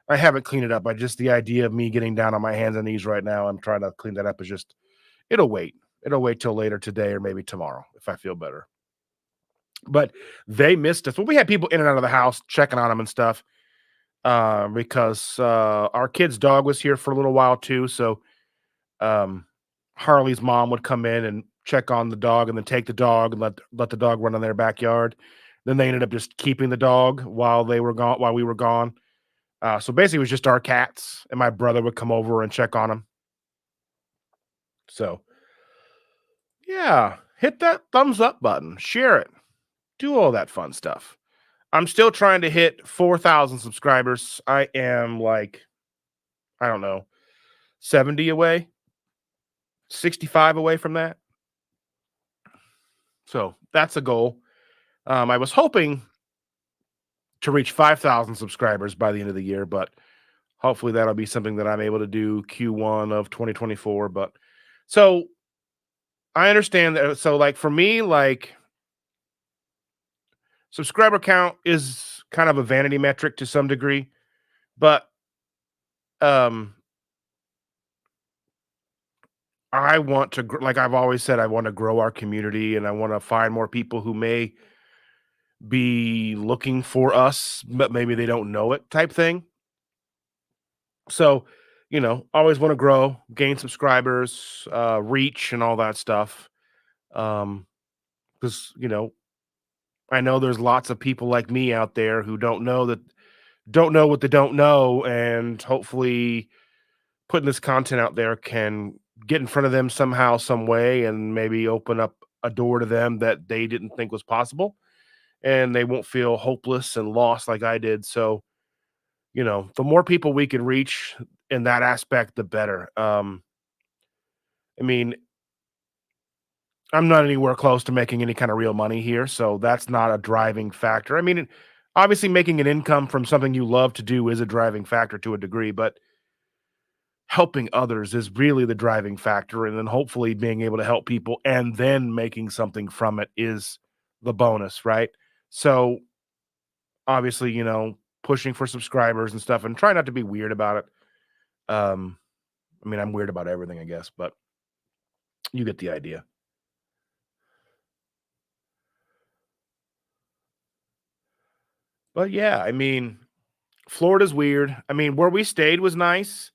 I haven't cleaned it up. I just the idea of me getting down on my hands and knees right now and trying to clean that up is just it'll wait. It'll wait till later today or maybe tomorrow if I feel better. But they missed us. Well, we had people in and out of the house checking on them and stuff because our kid's dog was here for a little while too. So um, Harley's mom would come in and check on the dog and then take the dog and let the dog run in their backyard. Then they ended up just keeping the dog while they were gone while we were gone. So basically, it was just our cats, and my brother would come over and check on them. So yeah, hit that thumbs up button, share it, do all that fun stuff. I'm still trying to hit 4,000 subscribers. I am like, I don't know, 70 away, 65 away from that. So that's a goal. I was hoping to reach 5,000 subscribers by the end of the year, but hopefully that'll be something that I'm able to do Q1 of 2024. But so I understand that. So, like, for me, like, subscriber count is kind of a vanity metric to some degree, but um, I want to, like I've always said, I want to grow our community and I want to find more people who may be looking for us, but maybe they don't know it type thing. So, always want to grow, gain subscribers, reach, and all that stuff. Um, because I know there's lots of people like me out there who don't know what they don't know, and hopefully putting this content out there can get in front of them somehow, some way, and maybe open up a door to them that they didn't think was possible, and they won't feel hopeless and lost like I did. So, the more people we can reach in that aspect, the better. I mean, I'm not anywhere close to making any kind of real money here, so that's not a driving factor. I mean, obviously, making an income from something you love to do is a driving factor to a degree, but helping others is really the driving factor. And then hopefully being able to help people and then making something from it is the bonus, right? So obviously, pushing for subscribers and stuff and try not to be weird about it. Um, I mean, I'm weird about everything, I guess, but you get the idea. But yeah, I mean, Florida's weird. I mean, where we stayed was nice.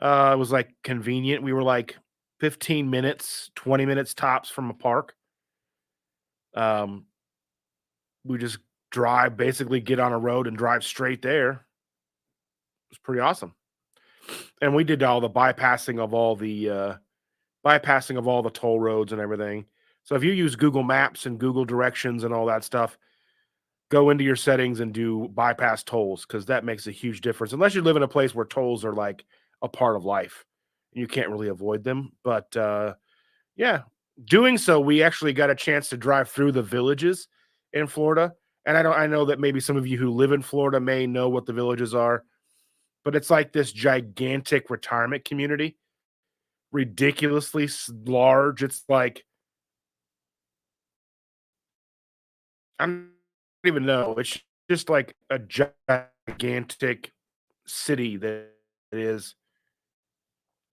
It was like convenient. We were like 15 minutes, 20 minutes tops from a park. Um, we just basically get on a road and drive straight there. It was pretty awesome. And we did all the bypassing of all the toll roads and everything. So if you use Google Maps and Google Directions and all that stuff, go into your settings and do bypass tolls because that makes a huge difference. Unless you live in a place where tolls are like a part of life, you can't really avoid them. But yeah, doing so, we actually got a chance to drive through the villages in Florida. And I know that maybe some of you who live in Florida may know what the villages are, but it's like this gigantic retirement community, ridiculously large. It's like I don't even know. It's just like a gigantic city that is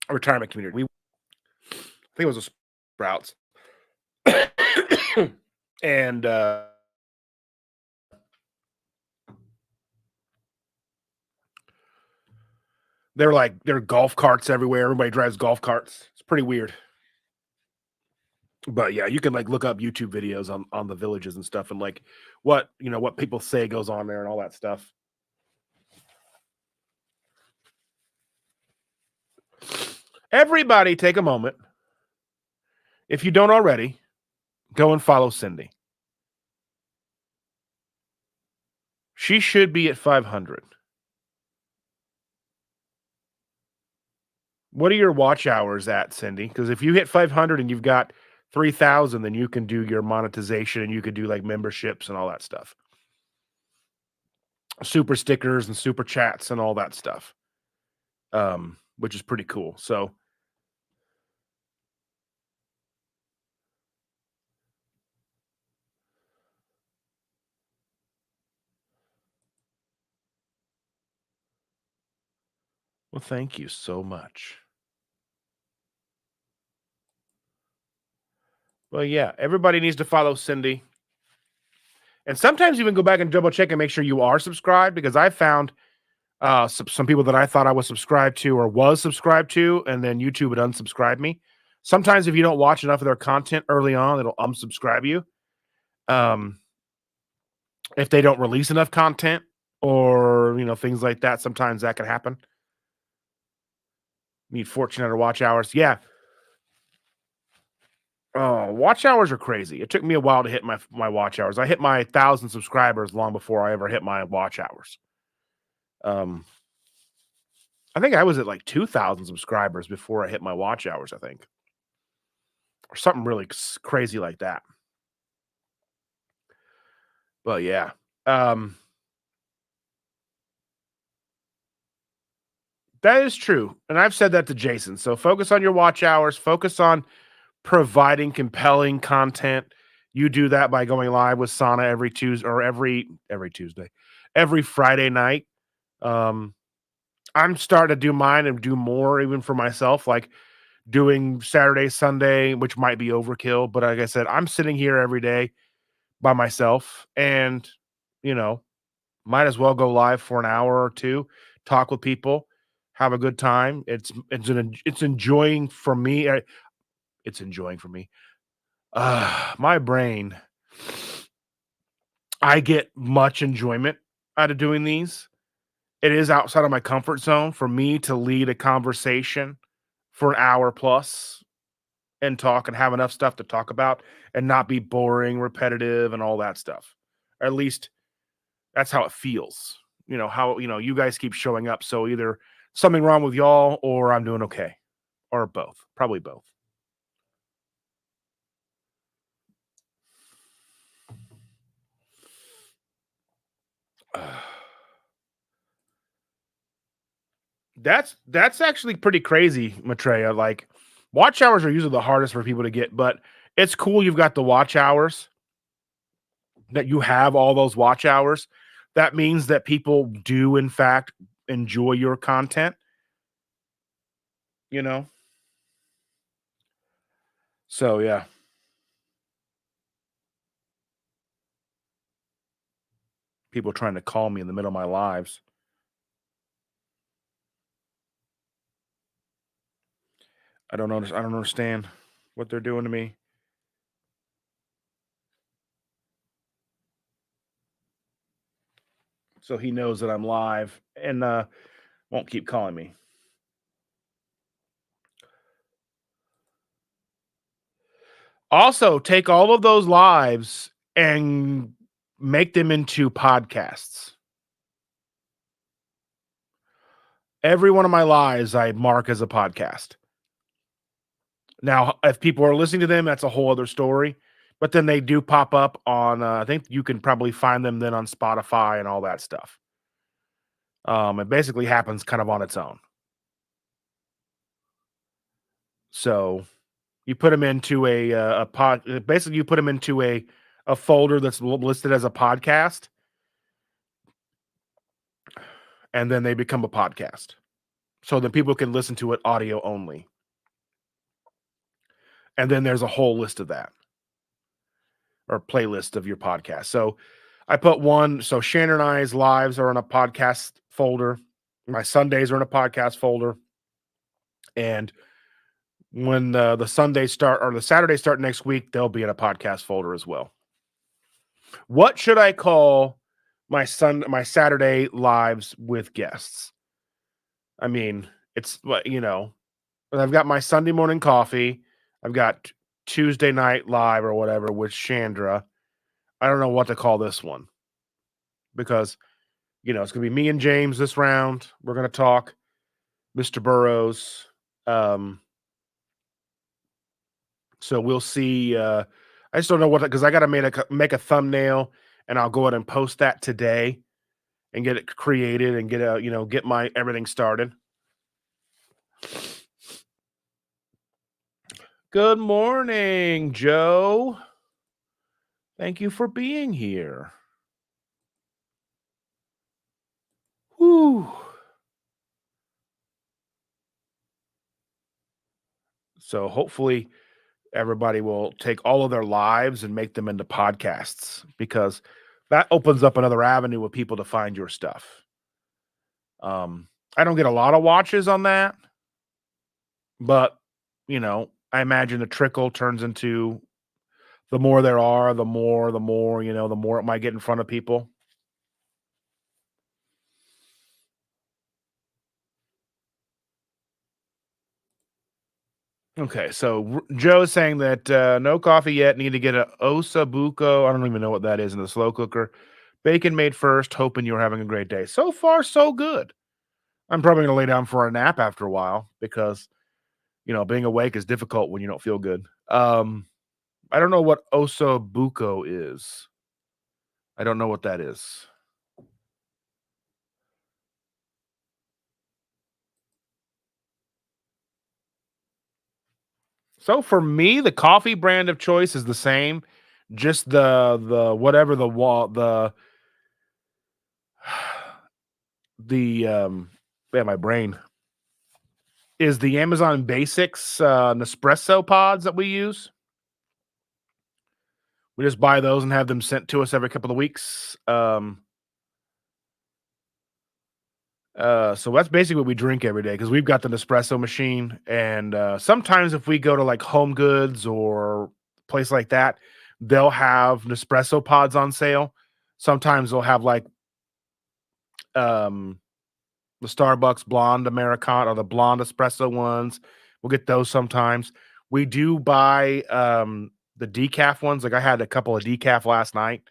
a retirement community. I think it was a Sprouts, and there are golf carts everywhere. Everybody drives golf carts. It's pretty weird. But yeah, you can like look up YouTube videos on the villages and stuff and like what people say goes on there and all that stuff. Everybody take a moment. If you don't already, go and follow Cindy. She should be at 500. What are your watch hours at, Cindy? Because if you hit 500 and you've got 3,000, then you can do your monetization and you could do like memberships and all that stuff. Super stickers and super chats and all that stuff. Which is pretty cool. So well, thank you so much. Well, yeah, everybody needs to follow Cindy. And sometimes even go back and double check and make sure you are subscribed because I found some people that I thought I was subscribed to or was subscribed to, and then YouTube would unsubscribe me. Sometimes if you don't watch enough of their content early on, it'll unsubscribe you. Um, if they don't release enough content or things like that, sometimes that can happen. Need 1,400 watch hours. Yeah. Oh, watch hours are crazy. It took me a while to hit my watch hours. I hit my 1,000 subscribers long before I ever hit my watch hours. Um, I think I was at like 2,000 subscribers before I hit my watch hours, I think. Or something really crazy like that. But yeah. Um, That is true, and I've said that to Jason. So focus on your watch hours, focus on providing compelling content. You do that by going live with Sana every Tuesday or every Tuesday, every Friday night. Um, I'm starting to do mine and do more even for myself, like doing Saturday, Sunday, which might be overkill. But like I said, I'm sitting here every day by myself and, you know, might as well go live for an hour or two, talk with people, have a good time. It's enjoying for me. It's enjoying for me. My brain, I get much enjoyment out of doing these. It is outside of my comfort zone for me to lead a conversation for an hour plus and talk and have enough stuff to talk about and not be boring, repetitive, and all that stuff. Or at least that's how it feels. How you guys keep showing up. So either something wrong with y'all or I'm doing okay. Or both. Probably both. That's actually pretty crazy, Maitreya. Like watch hours are usually the hardest for people to get, but it's cool you've got the watch hours, that you have all those watch hours. That means that people do in fact enjoy your content, you know? So yeah, people trying to call me in the middle of my lives. I don't understand what they're doing to me. So he knows that I'm live and won't keep calling me. Also, take all of those lives and make them into podcasts. Every one of my lives I mark as a podcast. Now, if people are listening to them, that's a whole other story. But then they do pop up on. I think you can probably find them then on Spotify and all that stuff. It basically happens kind of on its own. So you put them into a pod. Basically, you put them into a folder that's listed as a podcast, and then they become a podcast. So then people can listen to it audio only. And then there's a whole list of that, or playlist of your podcast. So I put one. So Shannon and I's lives are in a podcast folder. My Sundays are in a podcast folder. And when the Sundays start or the Saturdays start next week, they'll be in a podcast folder as well. What should I call my Saturday lives with guests? I mean, it's what I've got my Sunday morning coffee. I've got Tuesday night live or whatever with Chandra. I don't know what to call this one because it's gonna be me and James this round. We're gonna talk Mr. Burrows. Um, so we'll see. I just don't know what because I got to make a thumbnail and I'll go ahead and post that today and get it created and get my everything started. Good morning, Joe. Thank you for being here. Whew. So hopefully everybody will take all of their lives and make them into podcasts because that opens up another avenue of people to find your stuff. I don't get a lot of watches on that, but I imagine the trickle turns into the more there are, the more it might get in front of people. Okay, so Joe's saying that no coffee yet. Need to get a osabuco. I don't even know what that is in the slow cooker. Bacon made first. Hoping you're having a great day. So far, so good. I'm probably gonna lay down for a nap after a while because being awake is difficult when you don't feel good. I don't know what osabuco is. I don't know what that is. I don't know what that is. So for me, the coffee brand of choice is the same. Just the whatever the wall the yeah, my brain is the Amazon Basics Nespresso pods that we use. We just buy those and have them sent to us every couple of weeks. So that's basically what we drink every day because we've got the Nespresso machine. And sometimes if we go to like Home Goods or place like that, they'll have Nespresso pods on sale. Sometimes they'll have like um, the Starbucks blonde Americano or the blonde espresso ones. We'll get those sometimes. We do buy the decaf ones. Like I had a couple of decaf last night.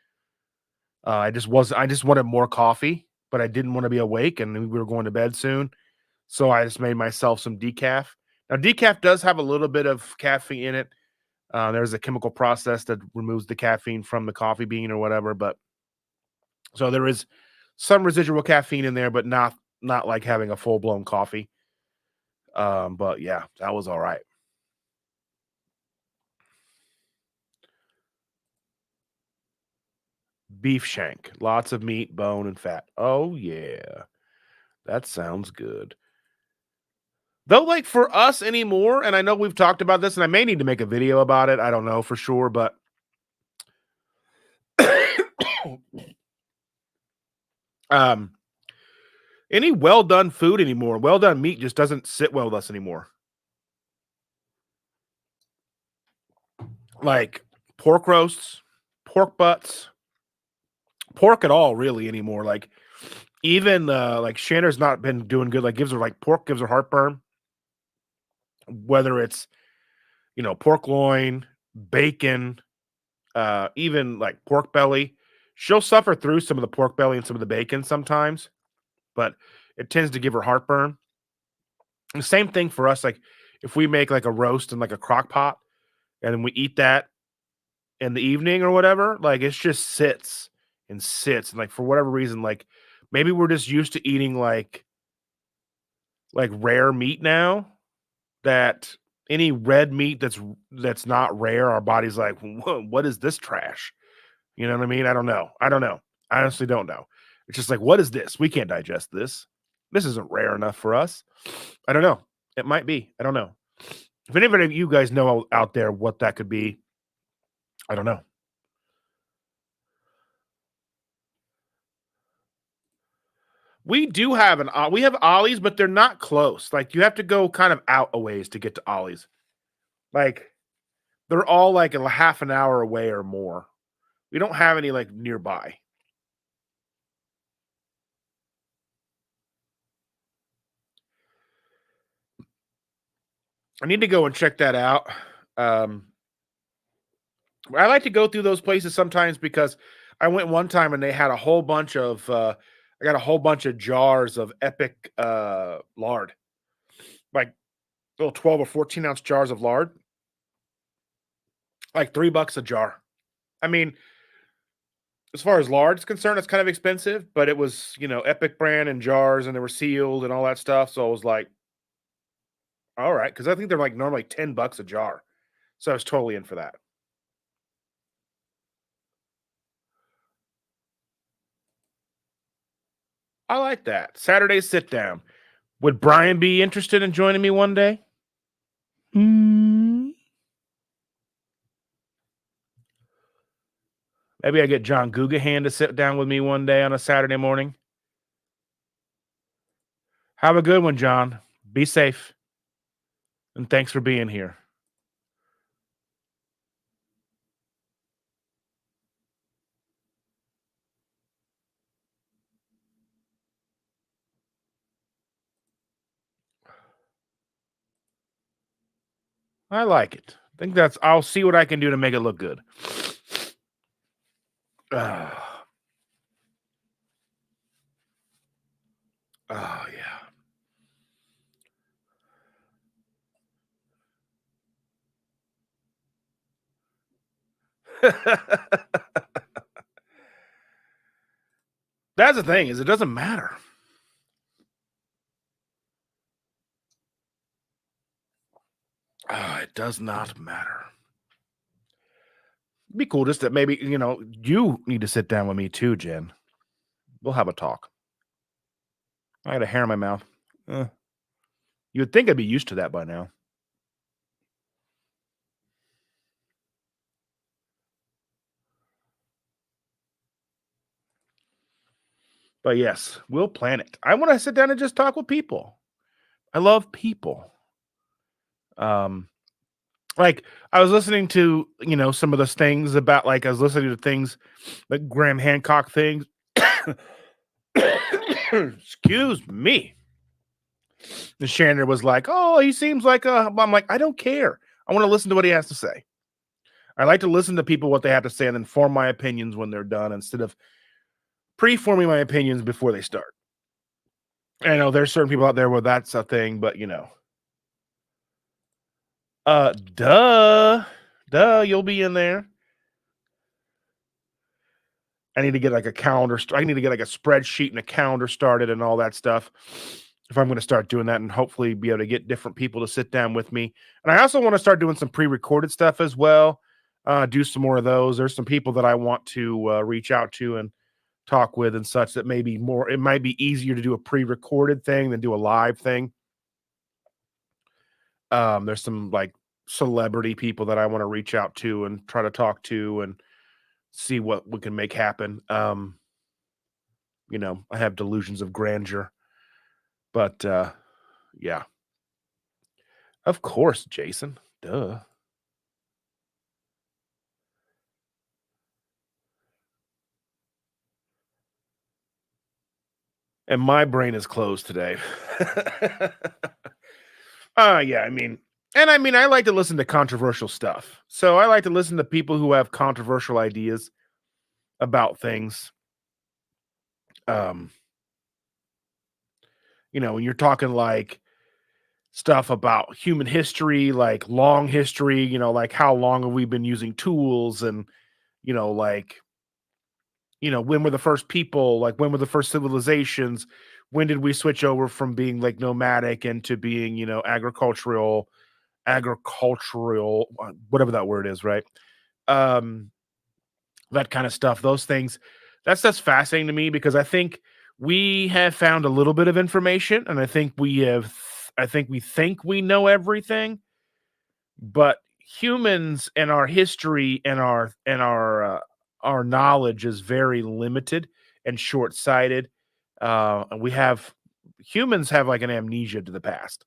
I just wanted more coffee, but I didn't want to be awake and we were going to bed soon. So I just made myself some decaf. Now, decaf does have a little bit of caffeine in it. There's a chemical process that removes the caffeine from the coffee bean or whatever, but so there is some residual caffeine in there, but not like having a full blown coffee. But yeah, that was all right. Beef shank, lots of meat, bone, and fat. Oh yeah, that sounds good. Though, like for us anymore, and I know we've talked about this, and I may need to make a video about it. I don't know for sure, but um, any well done food anymore, well done meat just doesn't sit well with us anymore. Like pork roasts, pork butts, pork at all really anymore. Like even like Shanna's not been doing good. Like gives her like pork gives her heartburn. Whether it's pork loin, bacon, even like pork belly, she'll suffer through some of the pork belly and some of the bacon sometimes, but it tends to give her heartburn. And the same thing for us. Like if we make like a roast in like a crock pot and then we eat that in the evening or whatever, like it just sits and sits. And like for whatever reason, like maybe we're just used to eating like rare meat now that any red meat that's not rare, our body's like, what is this trash? You know what I mean? I don't know. I don't know. I honestly don't know. It's just like, what is this? We can't digest this. This isn't rare enough for us. I don't know. It might be. I don't know. If anybody of you guys know out there what that could be, I don't know. We do have we have Ollie's, but they're not close. Like you have to go kind of out a ways to get to Ollie's. Like they're all like a half an hour away or more. We don't have any like nearby. I need to go and check that out. Um, I like to go through those places sometimes because I went one time and they had a whole bunch of I got a whole bunch of jars of epic lard. Like little 12 or 14 ounce jars of lard, like $3 a jar. I mean, as far as lard is concerned, it's kind of expensive, but it was, Epic brand and jars and they were sealed and all that stuff. So I was like, all right, because I think they're like normally $10 a jar. So I was totally in for that. I like that. Saturday sit down. Would Brian be interested in joining me one day? Hmm. Maybe I get John Gugahan to sit down with me one day on a Saturday morning. Have a good one, John. Be safe. And thanks for being here. I like it. I think I'll see what I can do to make it look good. Oh, oh yeah. That's the thing is it doesn't matter. Oh It does not matter. Be cool just that maybe, you need to sit down with me too, Jen. We'll have a talk. I got a hair in my mouth. Uh, you'd think I'd be used to that by now. But yes, we'll plan it. I want to sit down and just talk with people. I love people. Um, like I was listening to, some of those things about like I was listening to things like Graham Hancock things. Excuse me. And Shannon was like, "Oh, he seems like a." I'm like, I don't care. I want to listen to what he has to say. I like to listen to people what they have to say and then form my opinions when they're done instead of pre-forming my opinions before they start. I know there's certain people out there where that's a thing, but duh, you'll be in there. I need to get like a calendar. I need to get like a spreadsheet and a calendar started and all that stuff. If I'm going to start doing that and hopefully be able to get different people to sit down with me. And I also want to start doing some pre-recorded stuff as well. Do some more of those. There's some people that I want to reach out to and talk with and such that maybe more. It might be easier to do a pre-recorded thing than do a live thing. There's some like celebrity people that I want to reach out to and try to talk to and see what we can make happen. I have delusions of grandeur, but yeah, of course, Jason. Duh. And my brain is closed today. Yeah, I like to listen to controversial stuff. So I like to listen to people who have controversial ideas about things. Um, when you're talking like stuff about human history, like long history, like how long have we been using tools and, like, when were the first people, like when were the first civilizations? When did we switch over from being like nomadic into being, agricultural, whatever that word is, right? Um, that kind of stuff, those things. That's fascinating to me because I think we have found a little bit of information, and I think we think we know everything, but humans and our history and our knowledge is very limited and short-sighted. And humans have like an amnesia to the past.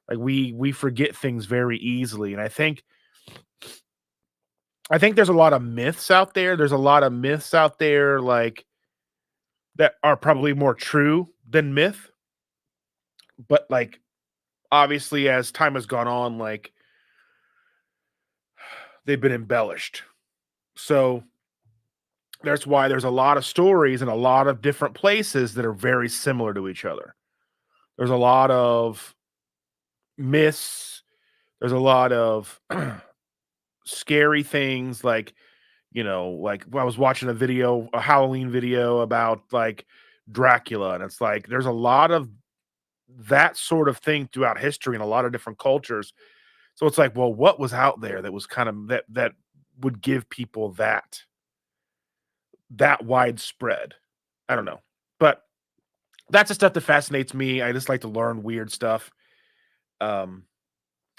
Like we forget things very easily, and I think there's a lot of myths out there. There's a lot of myths out there like that are probably more true than myth, but like obviously as time has gone on, like they've been embellished. So that's why there's a lot of stories in a lot of different places that are very similar to each other. There's a lot of myths. There's a lot of scary things like I was watching a Halloween video about like Dracula, and it's like there's a lot of that sort of thing throughout history in a lot of different cultures. So it's like, well, what was out there that was kind of that would give people that widespread? I don't know. But that's the stuff that fascinates me. I just like to learn weird stuff. Um,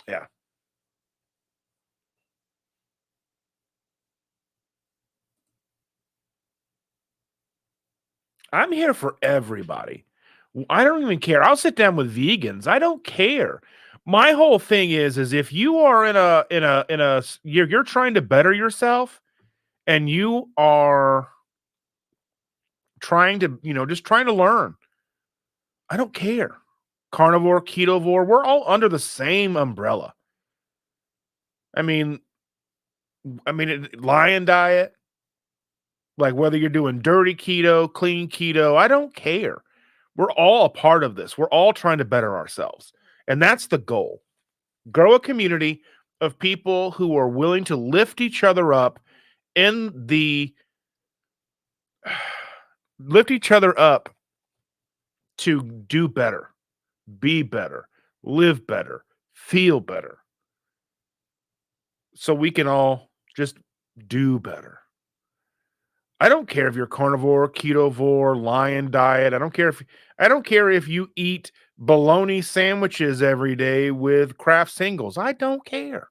yeah. I'm here for everybody. I don't even care. I'll sit down with vegans. I don't care. My whole thing is if you are you're trying to better yourself and you are trying to, just trying to learn. I don't care. Carnivore, ketovore, we're all under the same umbrella. I mean, lion diet, like whether you're doing dirty keto, clean keto, I don't care. We're all a part of this. We're all trying to better ourselves. And that's the goal. Grow a community of people who are willing to lift each other up in the lift each other up to do better, be better, live better, feel better. so we can all just do better. I don't care if you're carnivore, ketovore, lion diet. I don't care if you eat bologna sandwiches every day with Kraft singles. I don't care.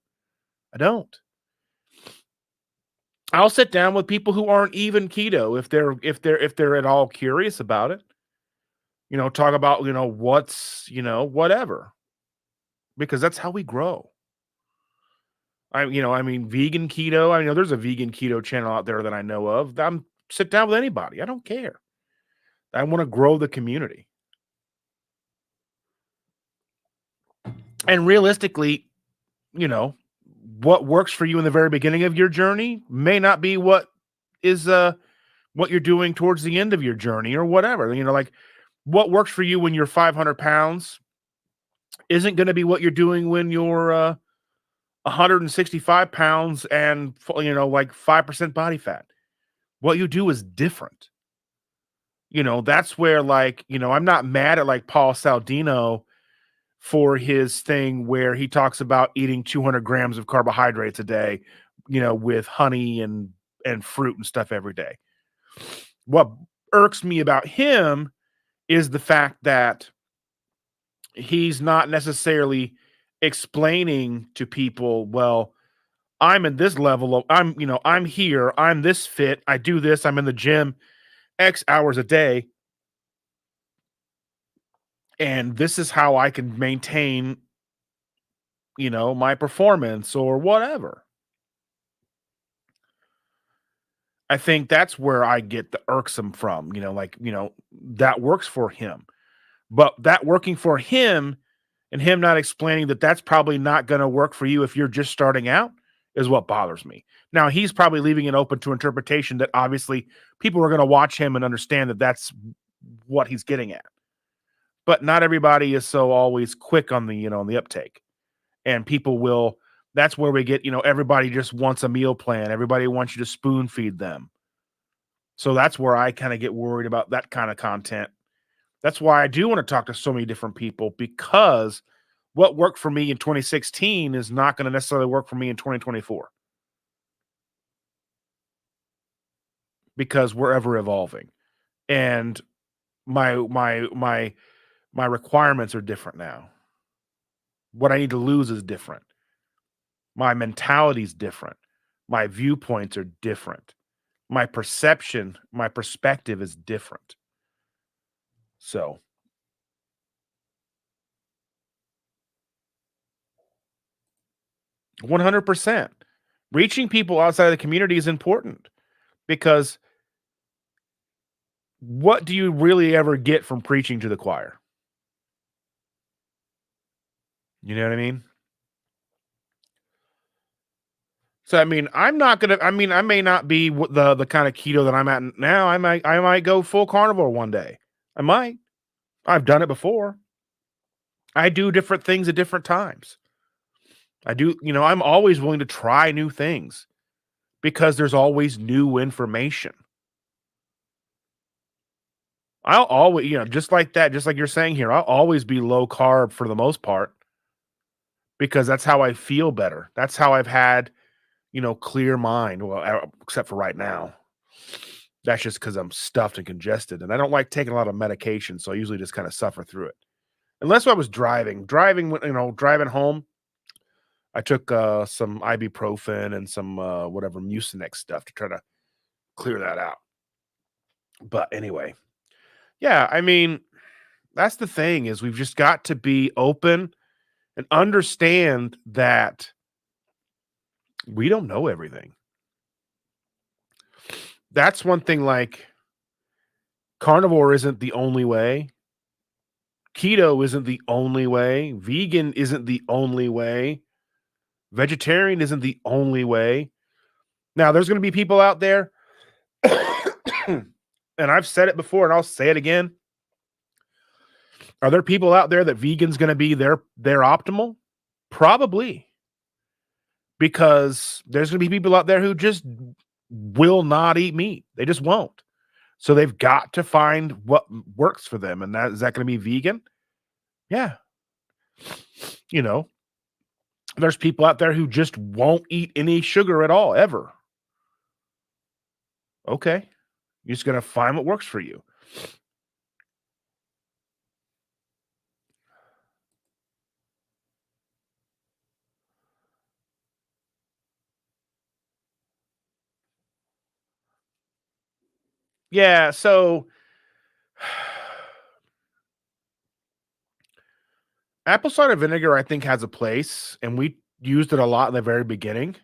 I don't. I'll sit down with people who aren't even keto if they're at all curious about it. Talk about, what's, whatever, because that's how we grow. I mean, vegan keto. I know there's a vegan keto channel out there that I know of. I'm sit down with anybody. I don't care. I want to grow the community. And realistically, you know, what works for you in the very beginning of your journey may not be is what you're doing towards the end of your journey or whatever. Like what works for you when you're 500 pounds isn't going to be what you're doing when you're 165 pounds and like 5% body fat. What you do is different. That's where, like, I'm not mad at like Paul Saldino for his thing where he talks about eating 200 grams of carbohydrates a day, with honey and fruit and stuff every day. What irks me about him is the fact that he's not necessarily explaining to people, well, I'm in this level of I'm here, I'm this fit, I do this, I'm in the gym X hours a day, and this is how I can maintain, my performance or whatever. I think that's where I get the irksome from, that works for him. But that working for him and him not explaining that that's probably not going to work for you if you're just starting out is what bothers me. Now, he's probably leaving it open to interpretation that obviously people are going to watch him and understand that that's what he's getting at. But not everybody is so always quick on the uptake. And people will that's where we get, everybody just wants a meal plan. Everybody wants you to spoon feed them. So that's where I kind of get worried about that kind of content. That's why I do want to talk to so many different people, because what worked for me in 2016 is not going to necessarily work for me in 2024, because we're ever evolving. And my requirements are different now. What I need to lose is different. My mentality is different. My viewpoints are different. My perception, my perspective is different. So 100%. Reaching people outside of the community is important, because what do you really ever get from preaching to the choir? You know what I mean? So I mean, I may not be the kind of keto that I'm at now. I might go full carnivore one day. I might. I've done it before. I do different things at different times. I'm always willing to try new things because there's always new information. I'll always, just like that, just like you're saying here, I'll always be low carb for the most part, because that's how I feel better. That's how I've had, clear mind. Well, except for right now. That's just because I'm stuffed and congested, and I don't like taking a lot of medication, so I usually just kind of suffer through it. Unless I was driving home, I took some ibuprofen and some whatever Mucinex stuff to try to clear that out. But anyway, yeah, I mean, that's the thing, is we've just got to be open and understand that we don't know everything. That's one thing, like carnivore isn't the only way. Keto isn't the only way. Vegan isn't the only way. Vegetarian isn't the only way. Now, there's going to be people out there, and I've said it before and I'll say it again. Are there people out there that vegan's going to be their optimal? Probably. Because there's going to be people out there who just will not eat meat. They just won't. So they've got to find what works for them. And is that going to be vegan? Yeah. There's people out there who just won't eat any sugar at all, ever. Okay. You're just gonna find what works for you. Yeah, so apple cider vinegar, I think, has a place, and we used it a lot in the very beginning.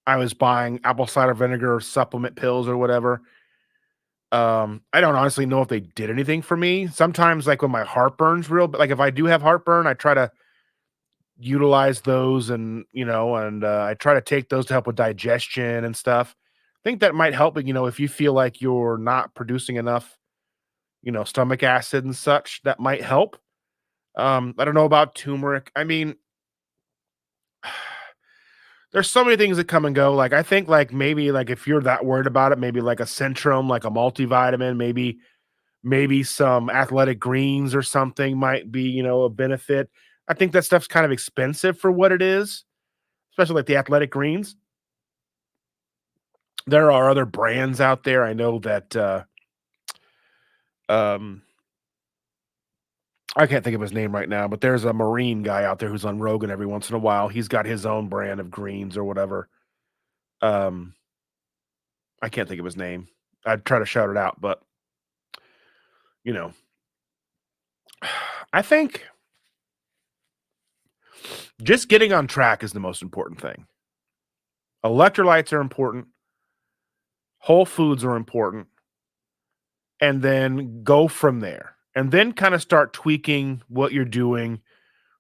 I was buying apple cider vinegar supplement pills or whatever. I don't honestly know if they did anything for me. Sometimes, like when my heartburn's real, but like if I do have heartburn, I try to utilize those, and I try to take those to help with digestion and stuff. I think that might help, if you feel like you're not producing enough, stomach acid and such, that might help. I don't know about turmeric. I mean, there's so many things that come and go. Like I think like maybe like if you're that worried about it, maybe like a Centrum, like a multivitamin, maybe some athletic greens or something might be, a benefit. I think that stuff's kind of expensive for what it is, especially like the athletic greens. There are other brands out there. I know that um I can't think of his name right now, but there's a Marine guy out there who's on Rogan every once in a while. He's got his own brand of greens or whatever. Um I can't think of his name. I'd try to shout it out, but you know, I think just getting on track is the most important thing. Electrolytes are important, whole foods are important, and then go from there. And then kind of start tweaking what you're doing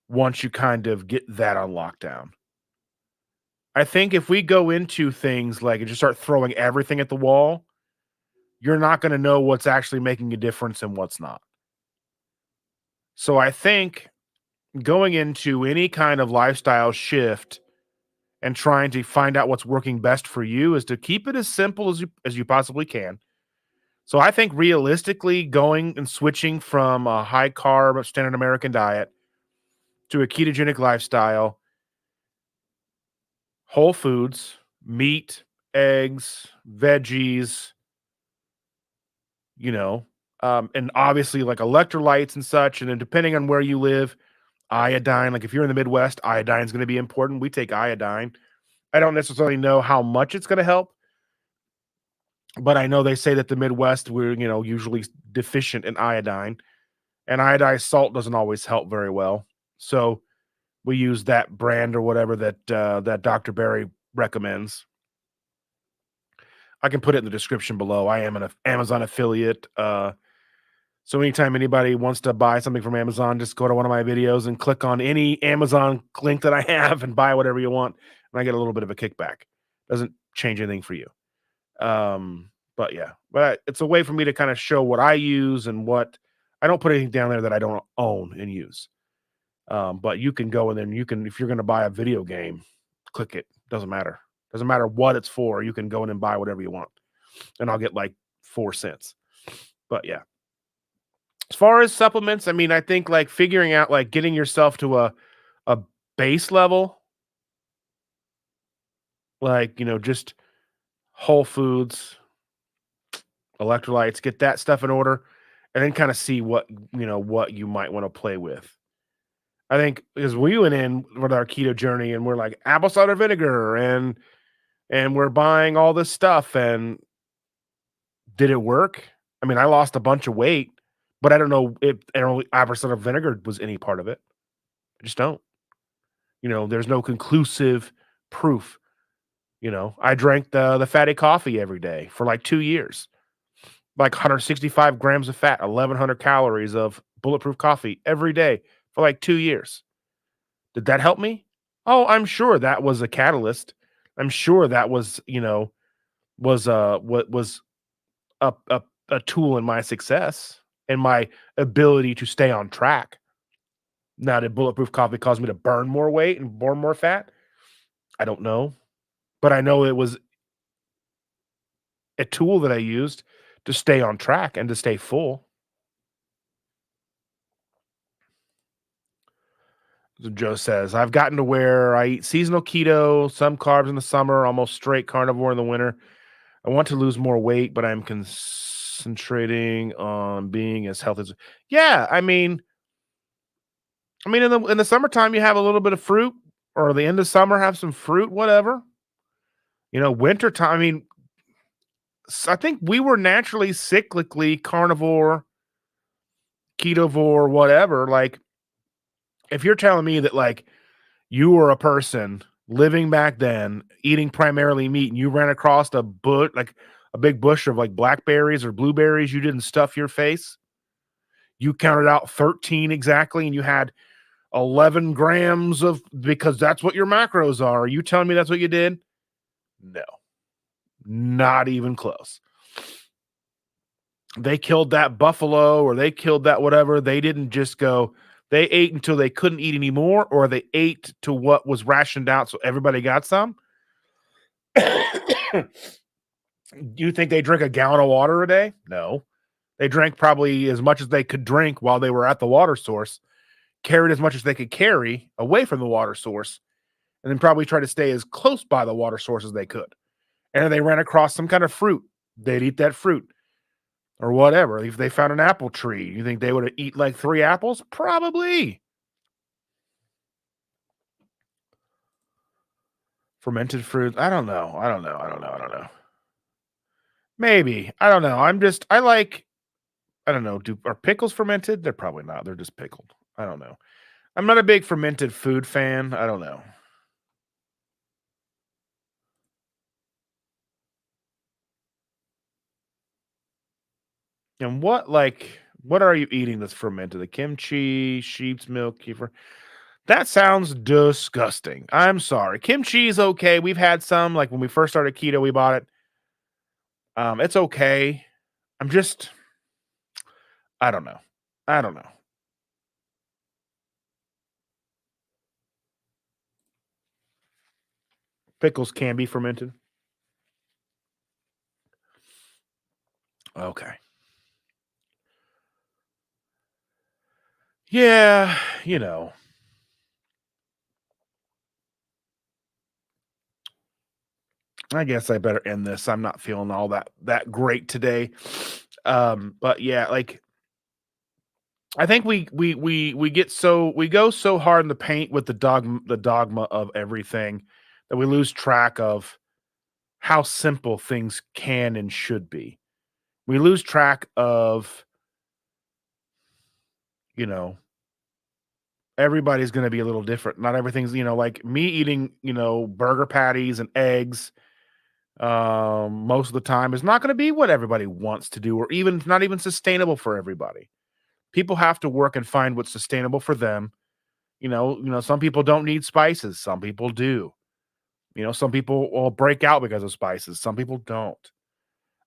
once you kind of get that on lockdown. I think if we go into things like and just start throwing everything at the wall, you're not going to know what's actually making a difference and what's not. So I think going into any kind of lifestyle shift and trying to find out what's working best for you is to keep it as simple as you possibly can. So I think realistically going and switching from a high carb standard American diet to a ketogenic lifestyle, whole foods, meat, eggs, veggies, you know, and obviously like electrolytes and such. And then depending on where you live, iodine, like if you're in the Midwest, iodine is going to be important. We take iodine. I don't necessarily know how much it's going to help, but I know they say that the Midwest, we're, usually deficient in iodine, and iodized salt doesn't always help very well. So we use that brand or whatever that Dr. Barry recommends. I can put it in the description below. I am an Amazon affiliate. So anytime anybody wants to buy something from Amazon, just go to one of my videos and click on any Amazon link that I have and buy whatever you want, and I get a little bit of a kickback. Doesn't change anything for you. But yeah, it's a way for me to kind of show what I use and what I don't put anything down there that I don't own and use. But you can go and then you can, if you're going to buy a video game, click it. Doesn't matter. Doesn't matter what it's for. You can go in and buy whatever you want, and I'll get like 4 cents. But yeah, as far as supplements, I mean, I think like figuring out like getting yourself to a base level, like just whole foods, electrolytes, get that stuff in order, and then kind of see what you might want to play with. I think because we went in with our keto journey and we're like apple cider vinegar and we're buying all this stuff, and did it work? I mean, I lost a bunch of weight, but I don't know if apple cider vinegar was any part of it. I just don't. There's no conclusive proof. I drank the fatty coffee every day for like 2 years, like 165 grams of fat, 1,100 calories of bulletproof coffee every day for like 2 years. Did that help me? Oh, I'm sure that was a catalyst. I'm sure that was, what was a tool in my success and my ability to stay on track. Now, did bulletproof coffee cause me to burn more weight and burn more fat? I don't know, but I know it was a tool that I used to stay on track and to stay full. Joe says, I've gotten to where I eat seasonal keto, some carbs in the summer, almost straight carnivore in the winter. I want to lose more weight, but I'm concentrating on being as healthy as. Yeah, in the summertime you have a little bit of fruit, or the end of summer have some fruit, whatever. Winter time. I think we were naturally cyclically carnivore, ketovore, whatever. Like, if you're telling me that like you were a person living back then, eating primarily meat, and you ran across a big bush of like blackberries or blueberries, you didn't stuff your face. You counted out 13 exactly, and you had 11 grams of, because that's what your macros are. Are you telling me that's what you did? No, not even close. They killed that buffalo or they killed that whatever. They didn't just go, they ate until they couldn't eat anymore, or they ate to what was rationed out so everybody got some. Do you think they drink a gallon of water a day? No. They drank probably as much as they could drink while they were at the water source, carried as much as they could carry away from the water source, and then probably try to stay as close by the water source as they could. And if they ran across some kind of fruit, they'd eat that fruit or whatever. If they found an apple tree, you think they would eat like 3 apples? Probably. Fermented fruit. I don't know. I don't know. Maybe. I don't know. I don't know. Are pickles fermented? They're probably not. They're just pickled. I don't know. I'm not a big fermented food fan. I don't know. And what are you eating that's fermented? The kimchi, sheep's milk, kefir. That sounds disgusting. I'm sorry. Kimchi is okay. We've had some, like when we first started keto, we bought it. It's okay. I'm just, I don't know. I don't know. Pickles can be fermented. Okay. Yeah, you know. I guess I better end this. I'm not feeling all that great today. But yeah, like I think we go so hard in the paint with the dogma of everything that we lose track of how simple things can and should be. We lose track of, you know, everybody's going to be a little different. Not everything's, like me eating, burger patties and eggs most of the time is not going to be what everybody wants to do, or even not even sustainable for everybody. People have to work and find what's sustainable for them. Some people don't need spices, some people do. Some people will break out because of spices, some people don't.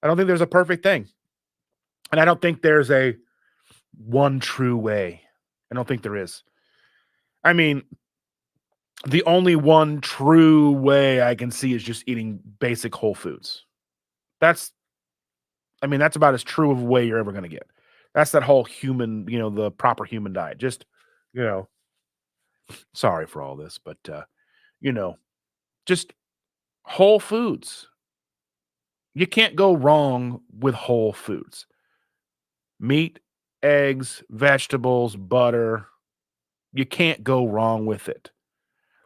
I don't think there's a perfect thing. And I don't think there's a one true way. I don't think there is. I mean, the only one true way I can see is just eating basic whole foods. That's that's about as true of a way you're ever gonna get. That's that whole human, the proper human diet. Just, you know, sorry for all this, but you know, just whole foods. You can't go wrong with whole foods. Meat, eggs, vegetables, butter. You can't go wrong with it.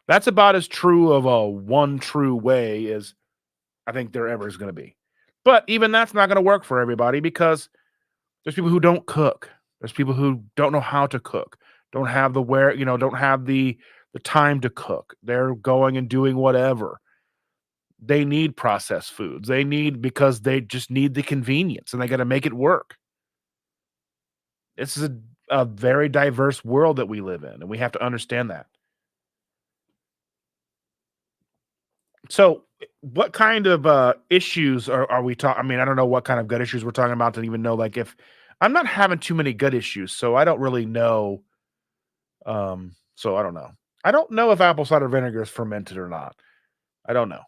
That's about as true of a one true way as I think there ever is going to be. But even that's not going to work for everybody, because there's people who don't cook. There's people who don't know how to cook, don't have don't have the time to cook. They're going and doing whatever. They need processed foods. Because they just need the convenience and they got to make it work. This is a very diverse world that we live in, and we have to understand that. So, what kind of issues are we talking? I don't know what kind of gut issues we're talking about to even know. Like, if I'm not having too many gut issues, so I don't really know. So I don't know. I don't know if apple cider vinegar is fermented or not. I don't know.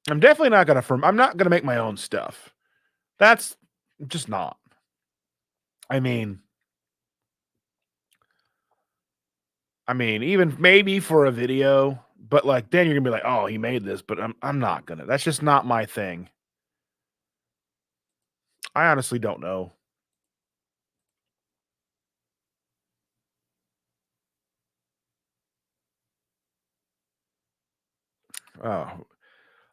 I'm not gonna make my own stuff. That's just not. I mean, even maybe for a video, but like then you're gonna be like, oh, he made this, but I'm not gonna. That's just not my thing. I honestly don't know. Oh,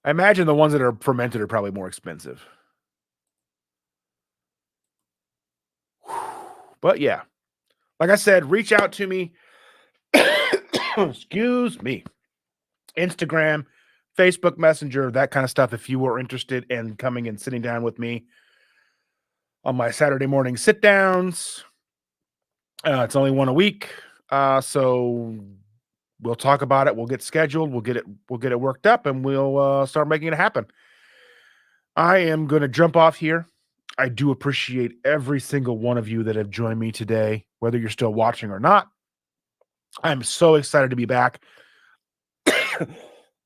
I imagine the ones that are fermented are probably more expensive. But yeah, like I said, reach out to me. Excuse me. Instagram, Facebook Messenger, that kind of stuff. If you are interested in coming and sitting down with me on my Saturday morning sit downs, it's only one a week. So we'll talk about it. We'll get scheduled. We'll get it worked up, and we'll start making it happen. I am going to jump off here. I do appreciate every single one of you that have joined me today, whether you're still watching or not. I'm so excited to be back.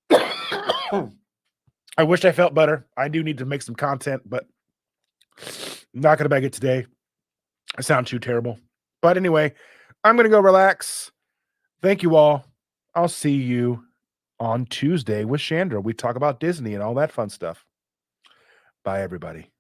I wish I felt better. I do need to make some content, but I'm not going to make it today. I sound too terrible. But anyway, I'm going to go relax. Thank you all. I'll see you on Tuesday with Chandra. We talk about Disney and all that fun stuff. Bye, everybody.